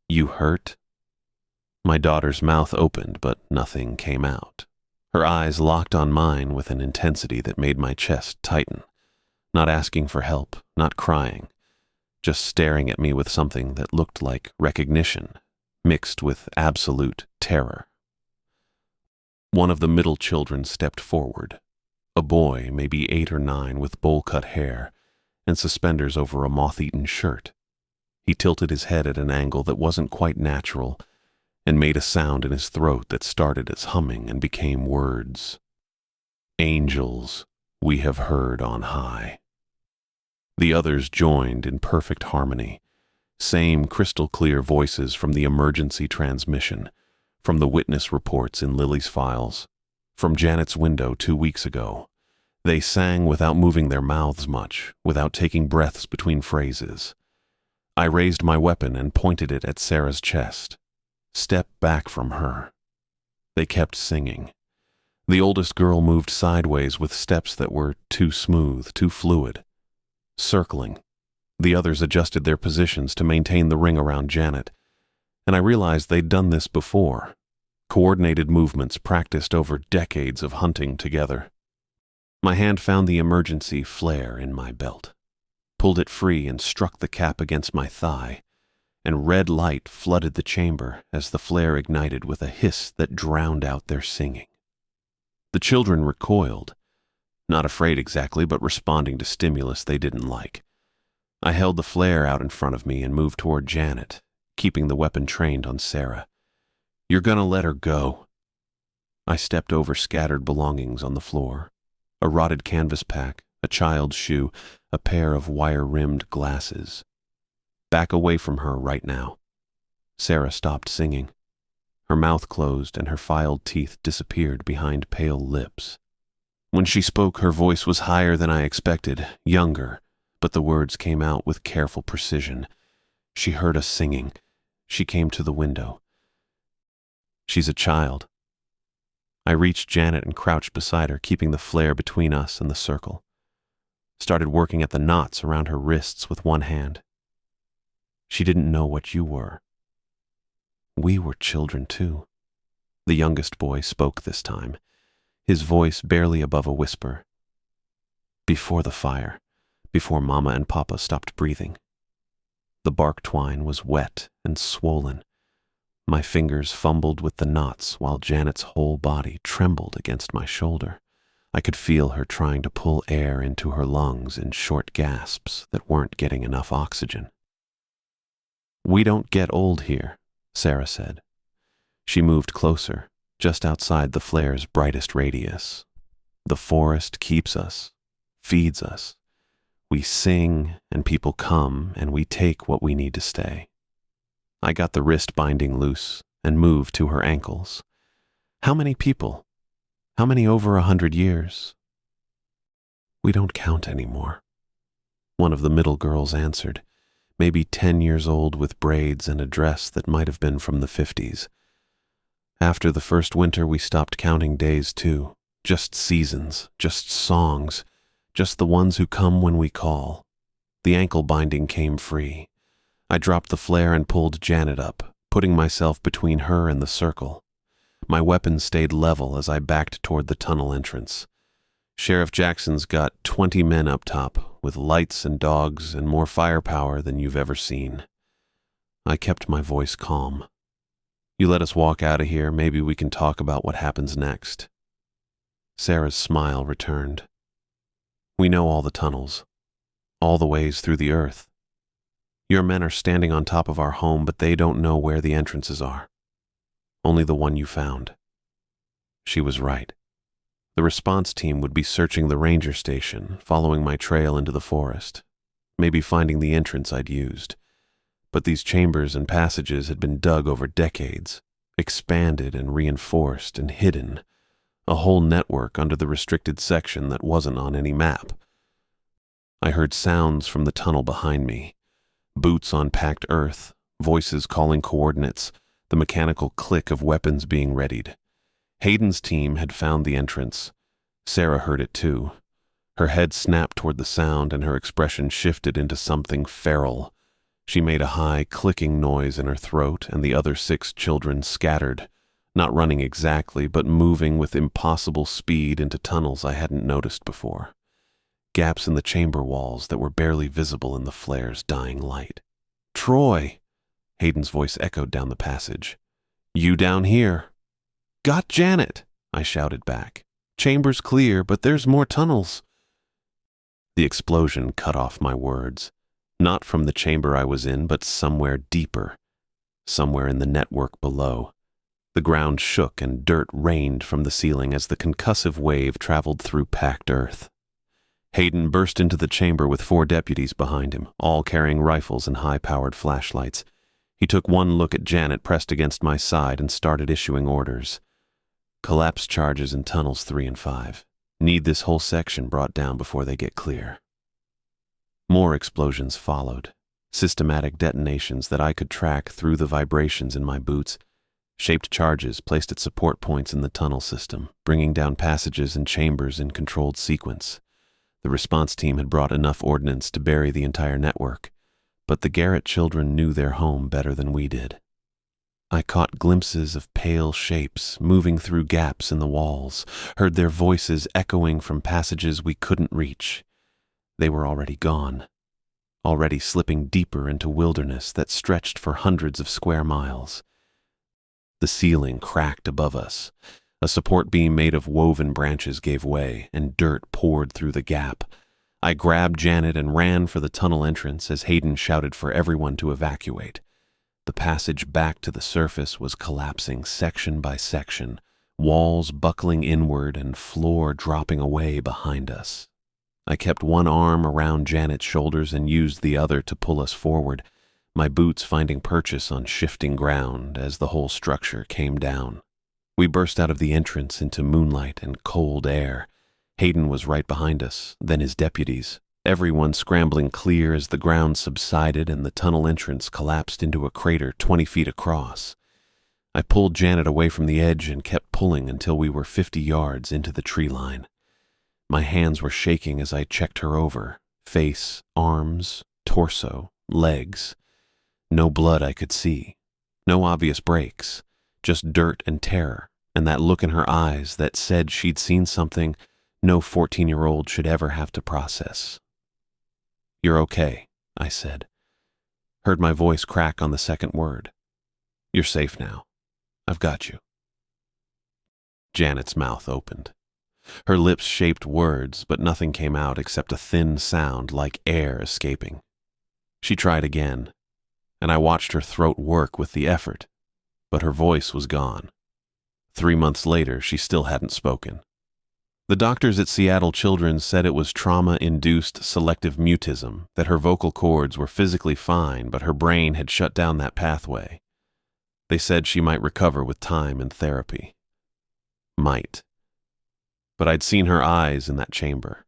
You hurt? My daughter's mouth opened, but nothing came out. Her eyes locked on mine with an intensity that made my chest tighten, not asking for help, not crying, just staring at me with something that looked like recognition, mixed with absolute terror. One of the middle children stepped forward, a boy maybe 8 or 9 with bowl-cut hair and suspenders over a moth-eaten shirt. He tilted his head at an angle that wasn't quite natural and made a sound in his throat that started as humming and became words. Angels, we have heard on high. The others joined in perfect harmony, same crystal-clear voices from the emergency transmission, from the witness reports in Lily's files, from Janet's window 2 weeks ago. They sang without moving their mouths much, without taking breaths between phrases. I raised my weapon and pointed it at Sarah's chest. Step back from her. They kept singing. The oldest girl moved sideways with steps that were too smooth, too fluid. Circling. The others adjusted their positions to maintain the ring around Janet, and I realized they'd done this before. Coordinated movements practiced over decades of hunting together. My hand found the emergency flare in my belt, pulled it free and struck the cap against my thigh, and red light flooded the chamber as the flare ignited with a hiss that drowned out their singing. The children recoiled, not afraid exactly, but responding to stimulus they didn't like. I held the flare out in front of me and moved toward Janet, keeping the weapon trained on Sarah. You're gonna let her go. I stepped over scattered belongings on the floor. A rotted canvas pack, a child's shoe, a pair of wire-rimmed glasses. Back away from her right now. Sarah stopped singing. Her mouth closed and her filed teeth disappeared behind pale lips. When she spoke, her voice was higher than I expected, younger, but the words came out with careful precision. She heard us singing. She came to the window. She's a child. I reached Janet and crouched beside her, keeping the flare between us and the circle. Started working at the knots around her wrists with one hand. She didn't know what you were. We were children too. The youngest boy spoke this time, his voice barely above a whisper. Before the fire, before Mama and Papa stopped breathing. The bark twine was wet and swollen. My fingers fumbled with the knots while Janet's whole body trembled against my shoulder. I could feel her trying to pull air into her lungs in short gasps that weren't getting enough oxygen. We don't get old here, Sarah said. She moved closer, just outside the flare's brightest radius. The forest keeps us, feeds us. We sing, and people come, and we take what we need to stay. I got the wrist binding loose and moved to her ankles. How many people? How many over 100 years? We don't count anymore. One of the middle girls answered, maybe 10 years old with braids and a dress that might have been from the 50s. After the first winter, we stopped counting days too. Just seasons, just songs, just the ones who come when we call. The ankle binding came free. I dropped the flare and pulled Janet up, putting myself between her and the circle. My weapon stayed level as I backed toward the tunnel entrance. Sheriff Jackson's got 20 men up top, with lights and dogs and more firepower than you've ever seen. I kept my voice calm. You let us walk out of here, maybe we can talk about what happens next. Sarah's smile returned. We know all the tunnels, all the ways through the earth. Your men are standing on top of our home, but they don't know where the entrances are. Only the one you found. She was right. The response team would be searching the ranger station, following my trail into the forest, maybe finding the entrance I'd used. But these chambers and passages had been dug over decades, expanded and reinforced and hidden, a whole network under the restricted section that wasn't on any map. I heard sounds from the tunnel behind me, boots on packed earth, voices calling coordinates, the mechanical click of weapons being readied. Hayden's team had found the entrance. Sarah heard it too. Her head snapped toward the sound and her expression shifted into something feral. She made a high, clicking noise in her throat, and the other 6 children scattered, not running exactly, but moving with impossible speed into tunnels I hadn't noticed before. Gaps in the chamber walls that were barely visible in the flare's dying light. "Troy!" Hayden's voice echoed down the passage. "You down here?" "Got Janet!" I shouted back. "Chamber's clear, but there's more tunnels." The explosion cut off my words. Not from the chamber I was in, but somewhere deeper. Somewhere in the network below. The ground shook and dirt rained from the ceiling as the concussive wave traveled through packed earth. Hayden burst into the chamber with 4 deputies behind him, all carrying rifles and high-powered flashlights. He took one look at Janet pressed against my side and started issuing orders. Collapse charges in tunnels 3 and 5. Need this whole section brought down before they get clear. More explosions followed, systematic detonations that I could track through the vibrations in my boots, shaped charges placed at support points in the tunnel system, bringing down passages and chambers in controlled sequence. The response team had brought enough ordnance to bury the entire network, but the Garrett children knew their home better than we did. I caught glimpses of pale shapes moving through gaps in the walls, heard their voices echoing from passages we couldn't reach. They were already gone, already slipping deeper into wilderness that stretched for hundreds of square miles. The ceiling cracked above us. A support beam made of woven branches gave way, and dirt poured through the gap. I grabbed Janet and ran for the tunnel entrance as Hayden shouted for everyone to evacuate. The passage back to the surface was collapsing section by section, walls buckling inward and floor dropping away behind us. I kept one arm around Janet's shoulders and used the other to pull us forward, my boots finding purchase on shifting ground as the whole structure came down. We burst out of the entrance into moonlight and cold air. Hayden was right behind us, then his deputies, everyone scrambling clear as the ground subsided and the tunnel entrance collapsed into a crater 20 feet across. I pulled Janet away from the edge and kept pulling until we were 50 yards into the tree line. My hands were shaking as I checked her over, face, arms, torso, legs. No blood I could see, no obvious breaks, just dirt and terror, and that look in her eyes that said she'd seen something no 14-year-old should ever have to process. "You're okay," I said. Heard my voice crack on the second word. "You're safe now. I've got you." Janet's mouth opened. Her lips shaped words, but nothing came out except a thin sound like air escaping. She tried again, and I watched her throat work with the effort, but her voice was gone. 3 months later, she still hadn't spoken. The doctors at Seattle Children's said it was trauma-induced selective mutism, that her vocal cords were physically fine, but her brain had shut down that pathway. They said she might recover with time and therapy. Might. But I'd seen her eyes in that chamber.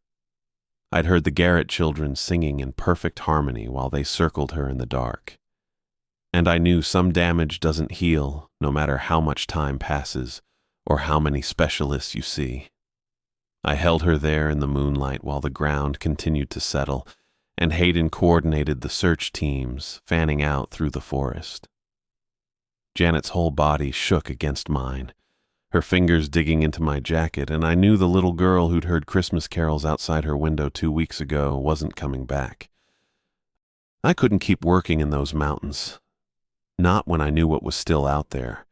I'd heard the Garrett children singing in perfect harmony while they circled her in the dark. And I knew some damage doesn't heal, no matter how much time passes or how many specialists you see. I held her there in the moonlight while the ground continued to settle, and Hayden coordinated the search teams fanning out through the forest. Janet's whole body shook against mine, her fingers digging into my jacket, and I knew the little girl who'd heard Christmas carols outside her window 2 weeks ago wasn't coming back. I couldn't keep working in those mountains. Not when I knew what was still out there,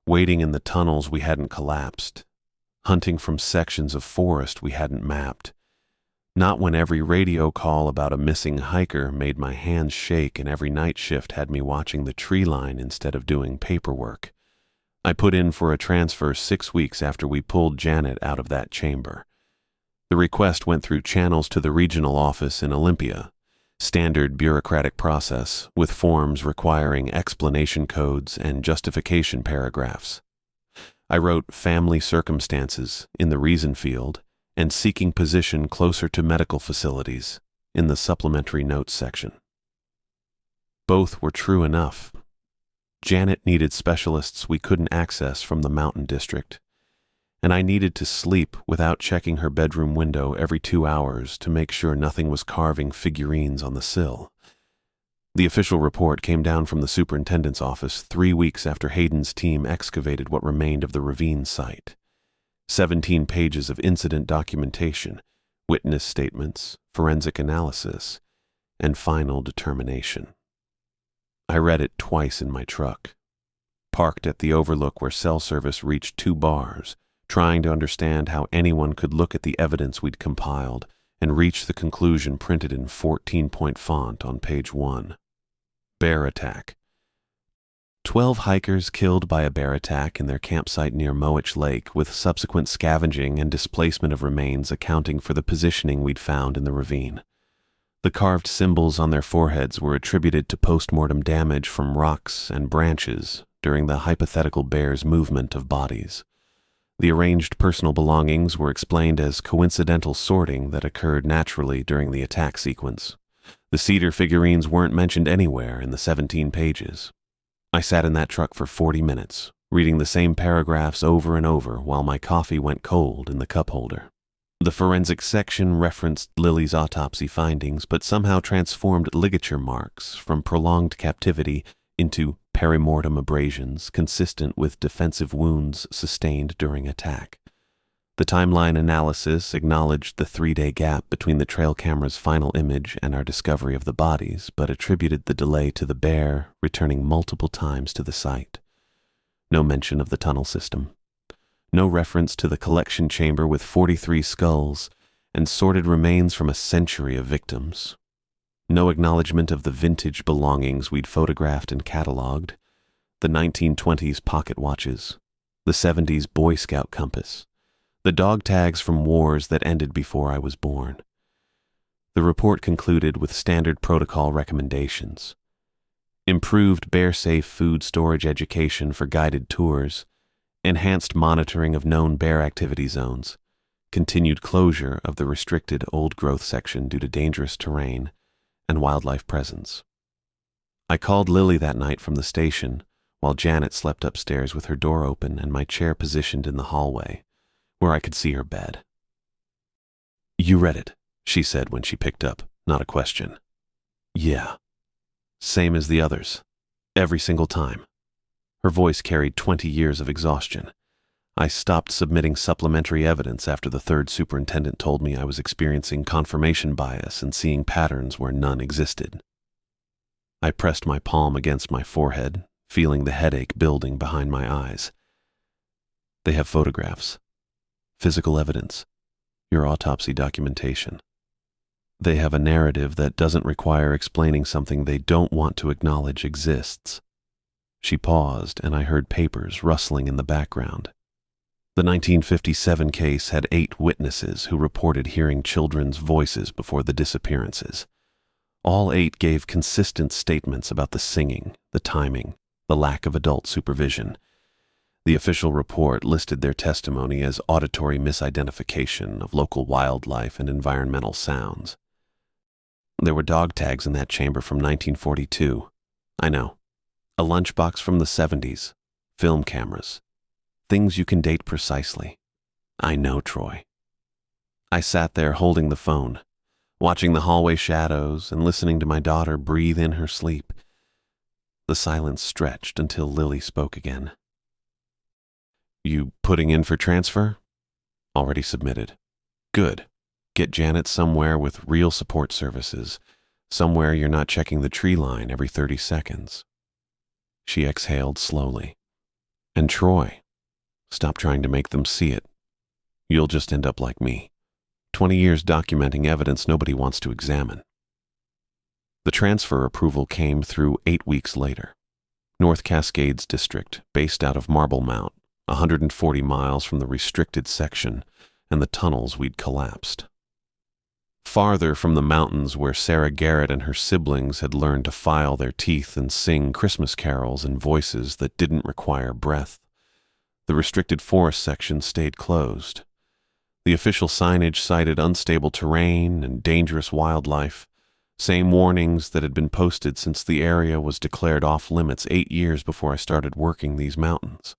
waiting in the tunnels we hadn't collapsed. hunting from sections of forest we hadn't mapped. Not when every radio call about a missing hiker made my hands shake and every night shift had me watching the tree line instead of doing paperwork. I put in for a transfer 6 weeks after we pulled Janet out of that chamber. The request went through channels to the regional office in Olympia, standard bureaucratic process with forms requiring explanation codes and justification paragraphs. I wrote family circumstances in the reason field and seeking position closer to medical facilities in the supplementary notes section. Both were true enough. Janet needed specialists we couldn't access from the Mountain District, and I needed to sleep without checking her bedroom window every 2 hours to make sure nothing was carving figurines on the sill. The official report came down from the superintendent's office 3 weeks after Hayden's team excavated what remained of the ravine site. 17 pages of incident documentation, witness statements, forensic analysis, and final determination. I read it twice in my truck, parked at the overlook where cell service reached 2 bars, trying to understand how anyone could look at the evidence we'd compiled and reach the conclusion printed in 14-point font on page 1. Bear attack. 12 hikers killed by a bear attack in their campsite near Moich Lake, with subsequent scavenging and displacement of remains accounting for the positioning we'd found in the ravine. The carved symbols on their foreheads were attributed to post-mortem damage from rocks and branches during the hypothetical bear's movement of bodies. The arranged personal belongings were explained as coincidental sorting that occurred naturally during the attack sequence. The cedar figurines weren't mentioned anywhere in the 17 pages. I sat in that truck for 40 minutes, reading the same paragraphs over and over while my coffee went cold in the cup holder. The forensic section referenced Lily's autopsy findings, but somehow transformed ligature marks from prolonged captivity into perimortem abrasions consistent with defensive wounds sustained during attack. The timeline analysis acknowledged the 3-day gap between the trail camera's final image and our discovery of the bodies, but attributed the delay to the bear returning multiple times to the site. No mention of the tunnel system. No reference to the collection chamber with 43 skulls and sorted remains from a century of victims. No acknowledgement of the vintage belongings we'd photographed and cataloged, the 1920s pocket watches, the 70s Boy Scout compass, the dog tags from wars that ended before I was born. The report concluded with standard protocol recommendations: improved bear-safe food storage education for guided tours, enhanced monitoring of known bear activity zones, continued closure of the restricted old-growth section due to dangerous terrain, and wildlife presence. I called Lily that night from the station while Janet slept upstairs with her door open and my chair positioned in the hallway, where I could see her bed. "You read it," she said when she picked up, not a question. "Yeah. Same as the others. Every single time." Her voice carried 20 years of exhaustion. I stopped submitting supplementary evidence after the third superintendent told me I was experiencing confirmation bias and seeing patterns where none existed. I pressed my palm against my forehead, feeling the headache building behind my eyes. "They have photographs, physical evidence, your autopsy documentation. They have a narrative that doesn't require explaining something they don't want to acknowledge exists." She paused, and I heard papers rustling in the background. The 1957 case had 8 witnesses who reported hearing children's voices before the disappearances. All 8 gave consistent statements about the singing, the timing, the lack of adult supervision. The official report listed their testimony as auditory misidentification of local wildlife and environmental sounds. There were dog tags in that chamber from 1942. I know. A lunchbox from the 70s. Film cameras. Things you can date precisely. I know, Troy. I sat there holding the phone, watching the hallway shadows and listening to my daughter breathe in her sleep. The silence stretched until Lily spoke again. "You putting in for transfer?" "Already submitted." "Good. Get Janet somewhere with real support services, somewhere you're not checking the tree line every 30 seconds. She exhaled slowly. "And Troy, stop trying to make them see it. You'll just end up like me. 20 years documenting evidence nobody wants to examine. The transfer approval came through 8 weeks later. North Cascades District, based out of Marble Mount, 140 miles from the restricted section and the tunnels we'd collapsed. Farther from the mountains where Sarah Garrett and her siblings had learned to file their teeth and sing Christmas carols in voices that didn't require breath. The restricted forest section stayed closed. The official signage cited unstable terrain and dangerous wildlife, same warnings that had been posted since the area was declared off-limits 8 years before I started working these mountains.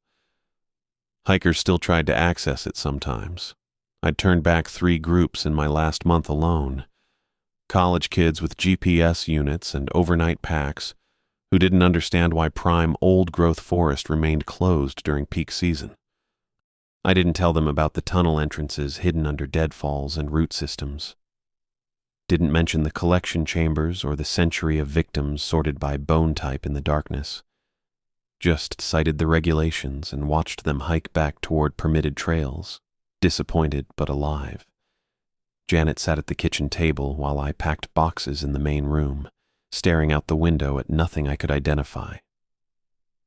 Hikers still tried to access it sometimes. I'd turned back 3 groups in my last month alone. College kids with GPS units and overnight packs who didn't understand why prime old-growth forest remained closed during peak season. I didn't tell them about the tunnel entrances hidden under deadfalls and root systems. Didn't mention the collection chambers or the century of victims sorted by bone type in the darkness. Just cited the regulations and watched them hike back toward permitted trails, disappointed but alive. Janet sat at the kitchen table while I packed boxes in the main room, staring out the window at nothing I could identify.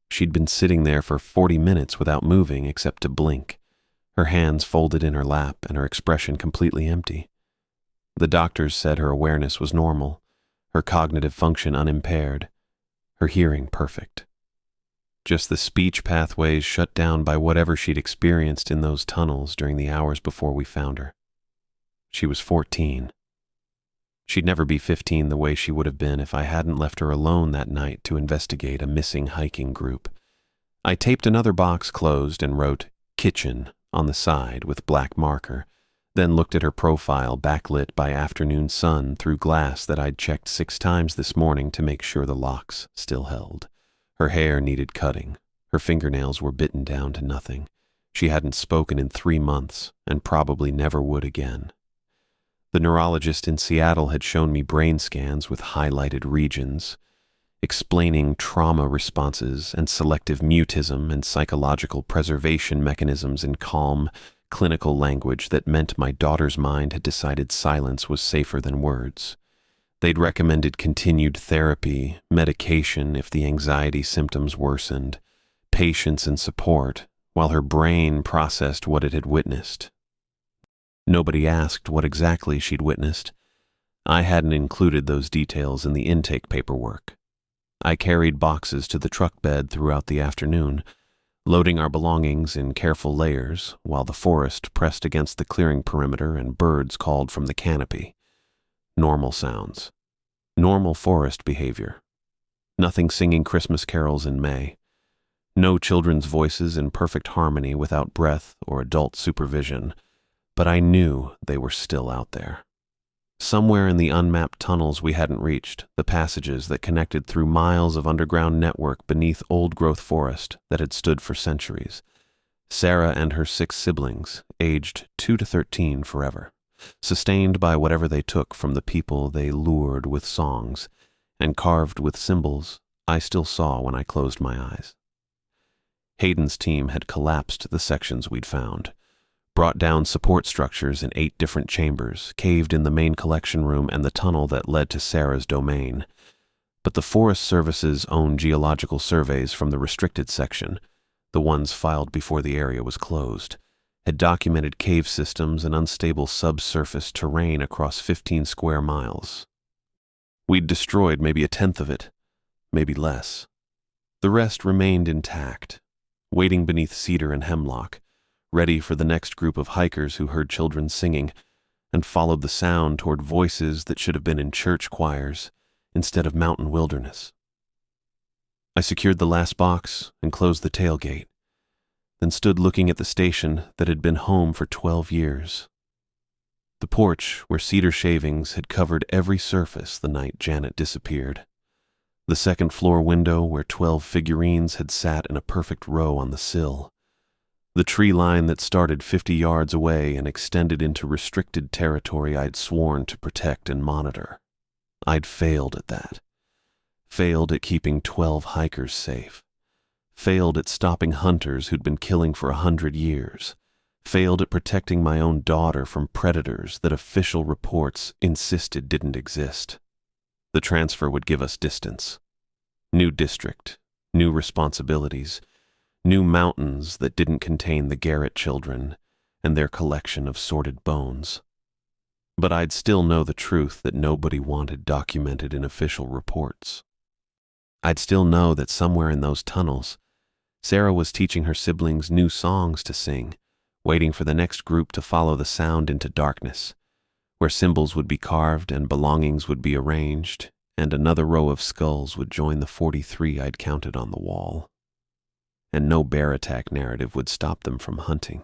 She'd been sitting there for 40 minutes without moving except to blink, her hands folded in her lap and her expression completely empty. The doctors said her awareness was normal, her cognitive function unimpaired, her hearing perfect. Just the speech pathways shut down by whatever she'd experienced in those tunnels during the hours before we found her. She was 14. She'd never be 15 the way she would have been if I hadn't left her alone that night to investigate a missing hiking group. I taped another box closed and wrote "Kitchen" on the side with black marker, then looked at her profile backlit by afternoon sun through glass that I'd checked 6 times this morning to make sure the locks still held. Her hair needed cutting. Her fingernails were bitten down to nothing. She hadn't spoken in 3 months and probably never would again. The neurologist in Seattle had shown me brain scans with highlighted regions, explaining trauma responses and selective mutism and psychological preservation mechanisms in calm, clinical language that meant my daughter's mind had decided silence was safer than words. They'd recommended continued therapy, medication if the anxiety symptoms worsened, patience and support, while her brain processed what it had witnessed. Nobody asked what exactly she'd witnessed. I hadn't included those details in the intake paperwork. I carried boxes to the truck bed throughout the afternoon, loading our belongings in careful layers while the forest pressed against the clearing perimeter and birds called from the canopy. Normal sounds. Normal forest behavior. Nothing singing Christmas carols in May. No children's voices in perfect harmony without breath or adult supervision, but I knew they were still out there. Somewhere in the unmapped tunnels we hadn't reached, the passages that connected through miles of underground network beneath old-growth forest that had stood for centuries. Sarah and her 6 siblings, aged 2 to 13 forever, sustained by whatever they took from the people they lured with songs, and carved with symbols I still saw when I closed my eyes. Hayden's team had collapsed the sections we'd found, brought down support structures in 8 different chambers, caved in the main collection room and the tunnel that led to Sarah's domain. But the Forest Service's own geological surveys from the restricted section, the ones filed before the area was closed, had documented cave systems and unstable subsurface terrain across 15 square miles. We'd destroyed maybe 1/10 of it, maybe less. The rest remained intact, waiting beneath cedar and hemlock, ready for the next group of hikers who heard children singing and followed the sound toward voices that should have been in church choirs instead of mountain wilderness. I secured the last box and closed the tailgate, then stood looking at the station that had been home for 12 years. The porch where cedar shavings had covered every surface the night Janet disappeared. The second-floor window where 12 figurines had sat in a perfect row on the sill. The tree line that started 50 yards away and extended into restricted territory I'd sworn to protect and monitor. I'd failed at that. Failed at keeping 12 hikers safe. Failed at stopping hunters who'd been killing for 100 years. Failed at protecting my own daughter from predators that official reports insisted didn't exist. The transfer would give us distance. New district, new responsibilities, new mountains that didn't contain the Garrett children and their collection of sordid bones. But I'd still know the truth that nobody wanted documented in official reports. I'd still know that somewhere in those tunnels, Sarah was teaching her siblings new songs to sing, waiting for the next group to follow the sound into darkness, where symbols would be carved and belongings would be arranged, and another row of skulls would join the 43 I'd counted on the wall. And no bear attack narrative would stop them from hunting.